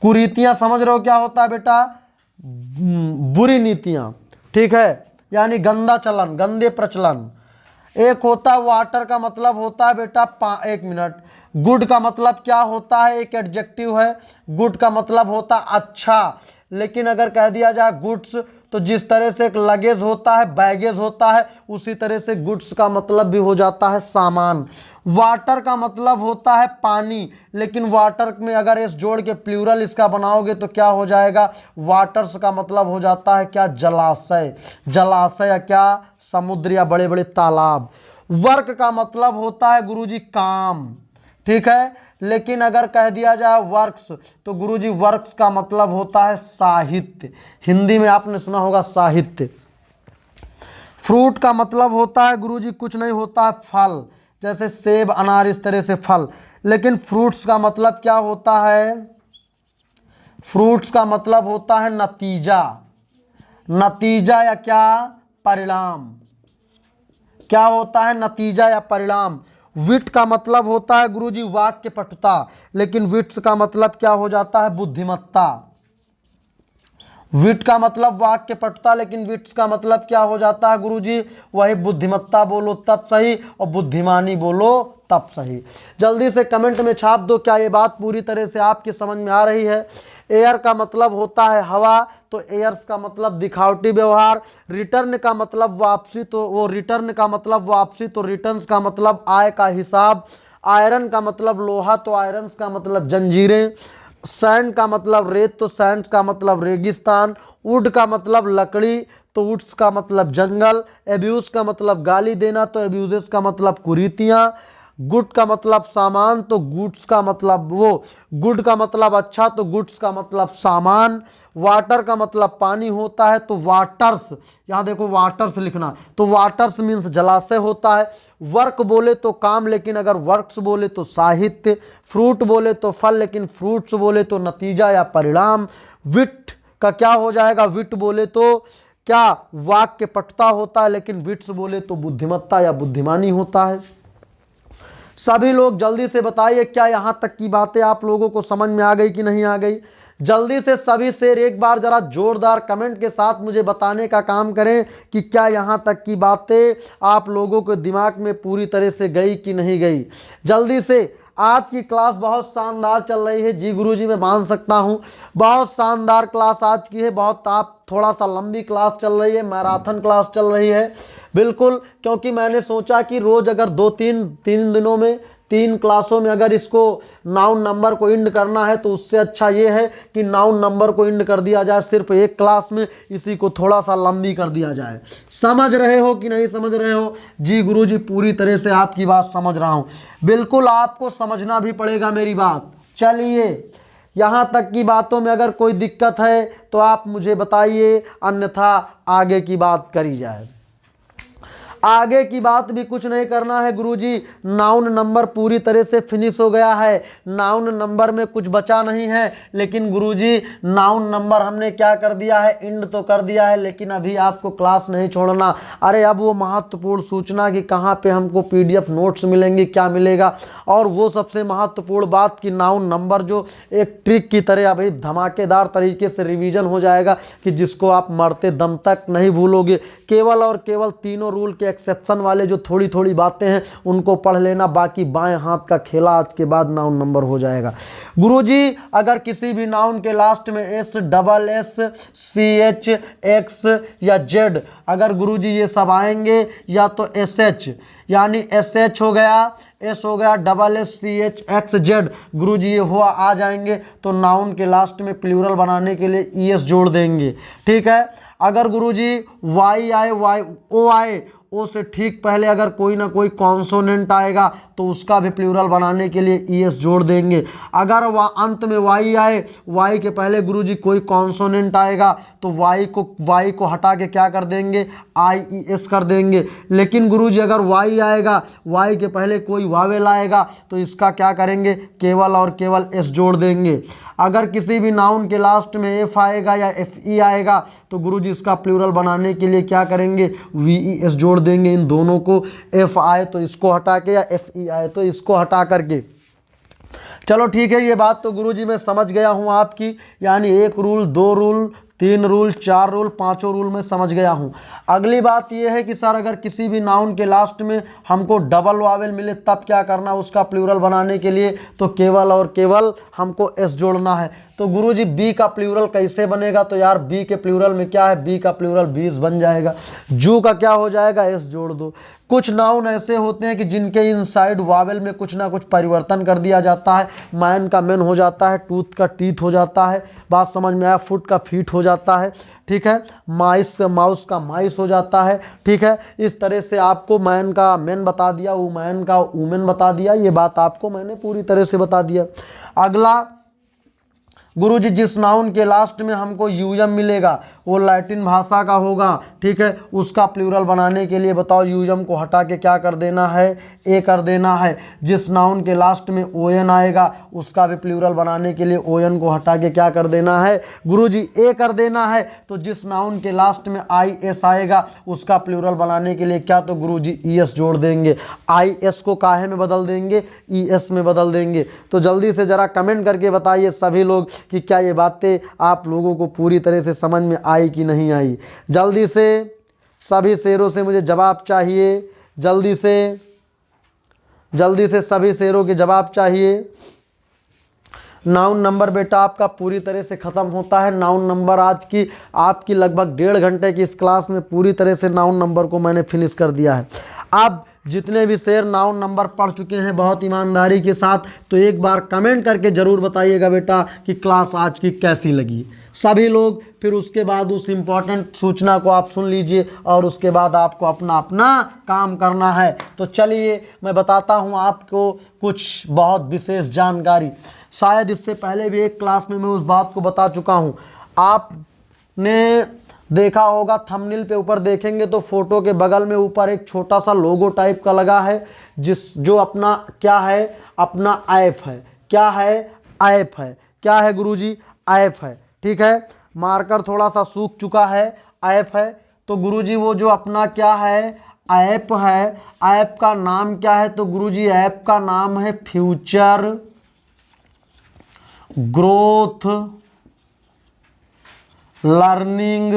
कुरीतियां समझ रहे हो क्या होता है बेटा, बुरी नीतियां। ठीक है, यानी गंदा चलन, गंदे प्रचलन। एक होता है वाटर का मतलब होता है बेटा एक मिनट, गुड का मतलब क्या होता है, एक एडजेक्टिव है। गुड का मतलब होता है अच्छा, लेकिन अगर कह दिया जाए गुड्स, तो जिस तरह से एक लगेज होता है, बैगेज होता है, उसी तरह से गुड्स का मतलब भी हो जाता है सामान। वाटर का मतलब होता है पानी, लेकिन वाटर में अगर इस जोड़ के प्लूरल इसका बनाओगे तो क्या हो जाएगा, वाटर्स का मतलब हो जाता है क्या, जलाशय। जलाशय या क्या, समुद्र या बड़े बड़े तालाब। वर्क का मतलब होता है गुरुजी काम। ठीक है, लेकिन अगर कह दिया जाए वर्क्स, तो गुरुजी वर्क्स का मतलब होता है साहित्य। हिंदी में आपने सुना होगा साहित्य। फ्रूट का मतलब होता है गुरुजी कुछ नहीं होता है फल, जैसे सेब अनार इस तरह से फल, लेकिन फ्रूट्स का मतलब क्या होता है, फ्रूट्स का मतलब होता है नतीजा। नतीजा या क्या, परिणाम। क्या होता है, नतीजा या परिणाम। विट का मतलब होता है गुरुजी वाक्य पटुता, लेकिन विट्स का मतलब क्या हो जाता है, बुद्धिमत्ता। विट का मतलब वाक्य पटुता, लेकिन विट्स का मतलब क्या हो जाता है गुरुजी, वही बुद्धिमत्ता बोलो तब सही, और बुद्धिमानी बोलो तब सही। जल्दी से कमेंट में छाप दो क्या ये बात पूरी तरह से आपकी समझ में आ रही है। एयर का मतलब होता है हवा, तो एयर्स का मतलब दिखावटी व्यवहार। रिटर्न का मतलब वापसी, तो वो रिटर्न का मतलब वापसी, तो रिटर्न्स का मतलब आय का हिसाब। आयरन का मतलब लोहा, तो आयरन्स का मतलब जंजीरें। सैंड का मतलब रेत, तो सैंड का मतलब रेगिस्तान। वुड का मतलब लकड़ी, तो वुड्स का मतलब जंगल। एब्यूज का मतलब गाली देना, तो एब्यूजेस का मतलब कुरीतियाँ। गुड का मतलब सामान, तो गुड्स का मतलब वो, गुड का मतलब अच्छा, तो गुड्स का मतलब सामान। वाटर का मतलब पानी होता है, तो वाटर्स, यहाँ देखो वाटर्स लिखना, तो वाटर्स मीन्स जलाशय होता है। वर्क बोले तो काम, लेकिन अगर वर्क्स बोले तो साहित्य। फ्रूट बोले तो फल, लेकिन फ्रूट्स बोले तो नतीजा या परिणाम। विट का क्या हो जाएगा, विट बोले तो क्या, वाक्य पटुता होता है, लेकिन विट्स बोले तो बुद्धिमत्ता या बुद्धिमानी होता है। सभी लोग जल्दी से बताइए क्या यहाँ तक की बातें आप लोगों को समझ में आ गई कि नहीं आ गई। जल्दी से सभी शेर एक बार जरा जोरदार कमेंट के साथ मुझे बताने का काम करें कि क्या यहाँ तक की बातें आप लोगों के दिमाग में पूरी तरह से गई कि नहीं गई। जल्दी से। आज की क्लास बहुत शानदार चल रही है जी गुरुजी, मैं मान सकता हूँ बहुत शानदार क्लास आज की है। बहुत आप थोड़ा सा लंबी क्लास चल रही है, मैराथन क्लास चल रही है बिल्कुल, क्योंकि मैंने सोचा कि रोज़ अगर तीन दिनों में 3 क्लासों में अगर इसको नाउन नंबर को इंड करना है तो उससे अच्छा ये है कि नाउन नंबर को इंड कर दिया जाए सिर्फ एक क्लास में, इसी को थोड़ा सा लंबी कर दिया जाए। समझ रहे हो कि नहीं समझ रहे हो? जी गुरुजी पूरी तरह से आपकी बात समझ रहा हूँ, बिल्कुल आपको समझना भी पड़ेगा मेरी बात। चलिए, यहाँ तक की बातों में अगर कोई दिक्कत है तो आप मुझे बताइए, अन्यथा आगे की बात करी जाए। आगे की बात भी कुछ नहीं करना है गुरुजी, नाउन नंबर पूरी तरह से फिनिश हो गया है, नाउन नंबर में कुछ बचा नहीं है। लेकिन गुरुजी नाउन नंबर हमने क्या कर दिया है, इंड तो कर दिया है, लेकिन अभी आपको क्लास नहीं छोड़ना। अरे अब वो महत्वपूर्ण सूचना कि कहाँ पे हमको PDF नोट्स मिलेंगे, क्या मिलेगा, और वो सबसे महत्वपूर्ण बात कि नाउन नंबर जो एक ट्रिक की तरह अभी धमाकेदार तरीके से रिवीजन हो जाएगा कि जिसको आप मरते दम तक नहीं भूलोगे। केवल और केवल तीनों रूल के एक्सेप्शन वाले जो थोड़ी थोड़ी बातें हैं उनको पढ़ लेना, बाकी बाएं हाथ का खेला आज के बाद नाउन नंबर हो जाएगा। गुरुजी अगर किसी भी नाउन के लास्ट में SSS CH X या Z, अगर गुरुजी ये सब आएंगे या तो SH यानी SH हो गया, S हो गया, SSS CH X Z, गुरुजी ये हुआ आ जाएंगे तो नाउन के लास्ट में प्लूरल बनाने के लिए ES जोड़ देंगे। ठीक है। अगर गुरुजी Y आए, O आए, ओ से ठीक पहले अगर कोई ना कोई कॉन्सोनेंट आएगा तो उसका भी प्लूरल बनाने के लिए ES जोड़ देंगे। अगर वह अंत में Y आए, Y के पहले गुरुजी कोई कॉन्सोनेंट आएगा तो Y को हटा के क्या कर देंगे, IES कर देंगे। लेकिन गुरुजी अगर Y आएगा, Y के पहले कोई वावेल आएगा तो इसका क्या करेंगे, केवल और केवल S जोड़ देंगे। अगर किसी भी नाउन के लास्ट में F आएगा या FE आएगा तो गुरुजी इसका प्लूरल बनाने के लिए क्या करेंगे, VES जोड़ देंगे इन दोनों को। F आए तो इसको हटा के या FE आए तो इसको हटा करके। चलो ठीक है, ये बात तो गुरुजी मैं समझ गया हूँ आपकी, यानी 1 rule 2 rule 3 rule 4 rule 5 rule में समझ गया हूँ। अगली बात यह है कि सर अगर किसी भी नाउन के लास्ट में हमको डबल वावेल मिले तब क्या करना उसका प्लूरल बनाने के लिए, तो केवल और केवल हमको S जोड़ना है। तो गुरुजी B का प्लूरल कैसे बनेगा, तो यार B के प्लूरल में क्या है, B का प्लूरल बीस बन जाएगा। जू का क्या हो जाएगा, S जोड़ दो। कुछ नाउन ऐसे होते हैं कि जिनके इनसाइड वावेल में कुछ ना कुछ परिवर्तन कर दिया जाता है। मैन का मैन हो जाता है, टूथ का टीथ हो जाता है, बात समझ में आया, फुट का फीट हो जाता है। ठीक है। माउस का माइस हो जाता है। ठीक है। इस तरह से आपको मैन का मैन बता दिया, वुमैन का वुमेन बता दिया, ये बात आपको मैंने पूरी तरह से बता दिया। अगला गुरुजी जिस नाउन के लास्ट में हमको यूएम मिलेगा वो लैटिन भाषा का होगा। ठीक है। उसका प्लूरल बनाने के लिए बताओ, यूएम को हटा के क्या कर देना है, ए कर देना है। जिस नाउन के लास्ट में ओएन आएगा उसका भी प्लूरल बनाने के लिए ओएन को हटा के क्या कर देना है, गुरुजी ए कर देना है। तो जिस नाउन के लास्ट में IS आएगा उसका प्लूरल बनाने के लिए क्या, तो गुरुजी ES जोड़ देंगे। IS को काहे में बदल देंगे, ES में बदल देंगे। तो जल्दी से ज़रा कमेंट करके बताइए सभी लोग कि क्या ये बातें आप लोगों को पूरी तरह से समझ में आई कि नहीं आई। जल्दी से सभी शेरों से मुझे जवाब चाहिए, जल्दी से सभी शेरों के जवाब चाहिए। नाउन नंबर बेटा आपका पूरी तरह से ख़त्म होता है। नाउन नंबर आज की आपकी लगभग 1.5 घंटे की इस क्लास में पूरी तरह से नाउन नंबर को मैंने फिनिश कर दिया है। अब जितने भी शेर नाउन नंबर पढ़ चुके हैं बहुत ईमानदारी के साथ, तो एक बार कमेंट करके ज़रूर बताइएगा बेटा कि क्लास आज की कैसी लगी सभी लोग। फिर उसके बाद उस इम्पॉर्टेंट सूचना को आप सुन लीजिए और उसके बाद आपको अपना अपना काम करना है। तो चलिए मैं बताता हूँ आपको कुछ बहुत विशेष जानकारी। शायद इससे पहले भी एक क्लास में मैं उस बात को बता चुका हूँ। आपने देखा होगा थंबनेल पे ऊपर देखेंगे तो फोटो के बगल में ऊपर एक छोटा सा लोगो टाइप का लगा है, जो अपना क्या है, अपना ऐप है। क्या है, ऐप है। क्या है गुरुजी, ऐप है। ठीक है। मार्कर थोड़ा सा सूख चुका है, ऐप है। तो गुरुजी वो जो अपना क्या है, ऐप है, ऐप का नाम क्या है, तो गुरुजी ऐप का नाम है फ्यूचर ग्रोथ लर्निंग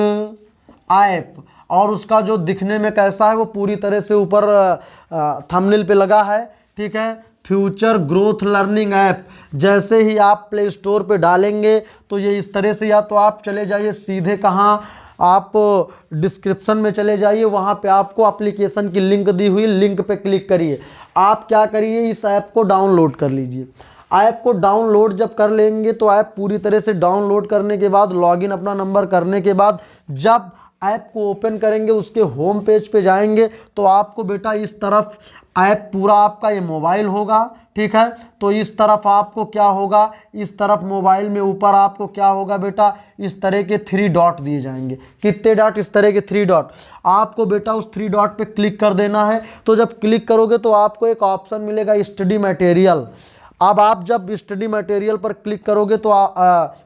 ऐप, और उसका जो दिखने में कैसा है वो पूरी तरह से ऊपर थंबनेल पे लगा है, ठीक है, फ्यूचर ग्रोथ लर्निंग ऐप। जैसे ही आप प्ले स्टोर पे डालेंगे तो ये इस तरह से, या तो आप चले जाइए सीधे कहाँ, आप डिस्क्रिप्शन में चले जाइए, वहाँ पे आपको एप्लीकेशन की लिंक दी हुई, लिंक पे क्लिक करिए। आप क्या करिए, इस ऐप को डाउनलोड कर लीजिए। ऐप को डाउनलोड जब कर लेंगे तो ऐप पूरी तरह से डाउनलोड करने के बाद, लॉगिन अपना नंबर करने के बाद, जब ऐप को ओपन करेंगे उसके होम पेज पे जाएंगे तो आपको बेटा इस तरफ ऐप पूरा आपका ये मोबाइल होगा, ठीक है। तो इस तरफ आपको क्या होगा, इस तरफ मोबाइल में ऊपर आपको क्या होगा बेटा, इस तरह के 3 डॉट दिए जाएंगे। कितने डॉट, इस तरह के 3 डॉट। आपको बेटा उस 3 डॉट पे क्लिक कर देना है। तो जब क्लिक करोगे तो आपको एक ऑप्शन मिलेगा स्टडी मटेरियल। अब आप जब स्टडी मटेरियल पर क्लिक करोगे तो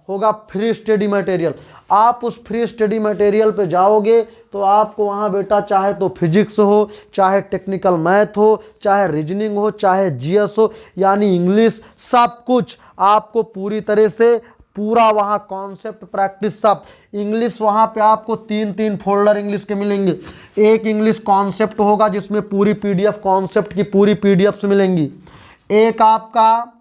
होगा फ्री स्टडी मटेरियल। आप उस फ्री स्टडी मटेरियल पे जाओगे तो आपको वहाँ बेटा चाहे तो फिजिक्स हो, चाहे टेक्निकल मैथ हो, चाहे रीजनिंग हो, चाहे जीएस हो, यानी इंग्लिश, सब कुछ आपको पूरी तरह से पूरा वहाँ कॉन्सेप्ट प्रैक्टिस सब। इंग्लिश वहाँ पे आपको 3 फोल्डर इंग्लिश के मिलेंगे। एक इंग्लिश कॉन्सेप्ट होगा जिसमें पूरी पीडीएफ, कॉन्सेप्ट की पूरी पीडीएफ मिलेंगी। एक आपका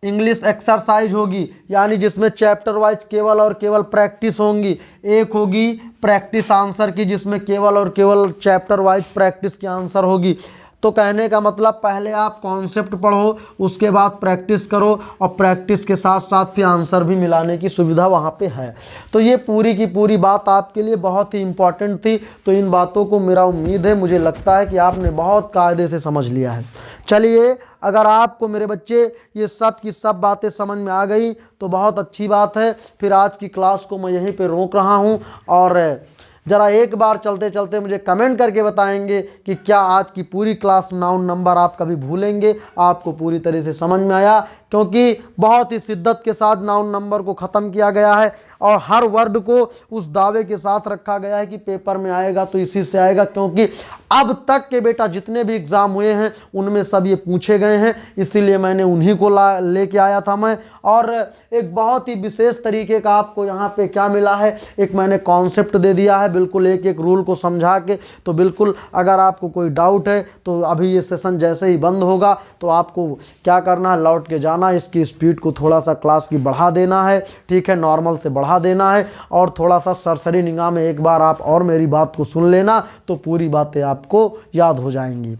इंग्लिश एक्सरसाइज होगी, यानी जिसमें चैप्टर वाइज केवल और केवल प्रैक्टिस होंगी। एक होगी प्रैक्टिस आंसर की, जिसमें केवल और केवल चैप्टर वाइज प्रैक्टिस की आंसर होगी। तो कहने का मतलब पहले आप कॉन्सेप्ट पढ़ो, उसके बाद प्रैक्टिस करो, और प्रैक्टिस के साथ साथ फिर आंसर भी मिलाने की सुविधा वहाँ पे है। तो ये पूरी की पूरी बात आपके लिए बहुत ही इम्पॉर्टेंट थी। तो इन बातों को मेरा उम्मीद है, मुझे लगता है कि आपने बहुत कायदे से समझ लिया है। चलिए, अगर आपको मेरे बच्चे ये सब की सब बातें समझ में आ गई तो बहुत अच्छी बात है। फिर आज की क्लास को मैं यहीं पे रोक रहा हूँ, और ज़रा एक बार चलते चलते मुझे कमेंट करके बताएंगे कि क्या आज की पूरी क्लास नाउन नंबर आप कभी भूलेंगे, आपको पूरी तरह से समझ में आया। क्योंकि बहुत ही शिद्दत के साथ नाउन नंबर को ख़त्म किया गया है, और हर वर्ड को उस दावे के साथ रखा गया है कि पेपर में आएगा तो इसी से आएगा। क्योंकि अब तक के बेटा जितने भी एग्ज़ाम हुए हैं उनमें सब ये पूछे गए हैं, इसीलिए मैंने उन्हीं को लेके आया था मैं। और एक बहुत ही विशेष तरीके का आपको यहाँ पे क्या मिला है, एक मैंने कॉन्सेप्ट दे दिया है, बिल्कुल एक एक रूल को समझा के। तो बिल्कुल अगर आपको कोई डाउट है तो अभी ये सेशन जैसे ही बंद होगा तो आपको क्या करना है, लौट के जाना, इसकी स्पीड को थोड़ा सा क्लास की बढ़ा देना है, ठीक है, नॉर्मल से बढ़ा देना है, और थोड़ा सा सरसरी निगाह में एक बार आप और मेरी बात को सुन लेना तो पूरी बातें आपको याद हो जाएंगी।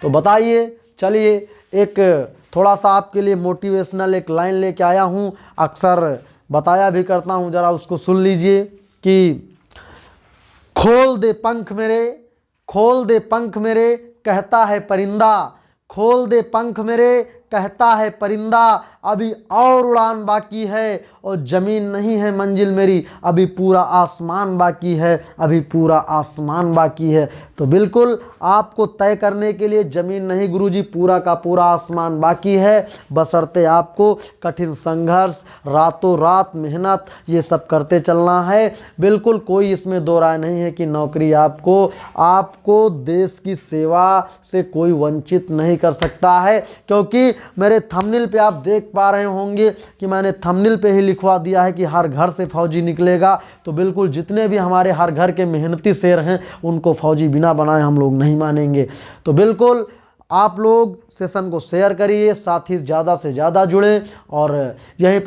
तो बताइए, चलिए एक थोड़ा सा आपके लिए मोटिवेशनल एक लाइन लेके आया हूँ, अक्सर बताया भी करता हूँ, ज़रा उसको सुन लीजिए कि खोल दे पंख मेरे, खोल दे पंख मेरे, कहता है परिंदा, खोल दे पंख मेरे, कहता है परिंदा, अभी और उड़ान बाकी है, और ज़मीन नहीं है मंजिल मेरी, अभी पूरा आसमान बाकी है, अभी पूरा आसमान बाकी है। तो बिल्कुल आपको तय करने के लिए ज़मीन नहीं गुरुजी, पूरा का पूरा आसमान बाकी है, बशर्ते आपको कठिन संघर्ष, रातों रात मेहनत, ये सब करते चलना है। बिल्कुल कोई इसमें दो राय नहीं है कि नौकरी आपको देश की सेवा से कोई वंचित नहीं कर सकता है। क्योंकि मेरे थंबनेल पे आप देख पा रहे होंगे कि मैंने थंबनेल पे ही लिखवा दिया है कि हर घर से फौजी निकलेगा। तो बिल्कुल जितने भी हमारे हर घर के मेहनती शेर हैं उनको फौजी बिना बनाए हम लोग नहीं मानेंगे। तो बिल्कुल आप लोग सेशन को शेयर करिए, साथ ही ज़्यादा से ज़्यादा जुड़ें, और यहीं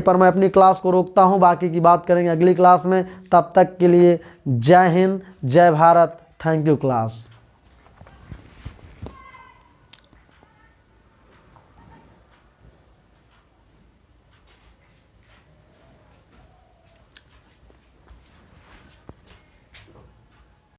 पर मैं अपनी क्लास को रोकता हूं, बाकी की बात करेंगे अगली क्लास में। तब तक के लिए जय हिंद, जय भारत, थैंक यू क्लास।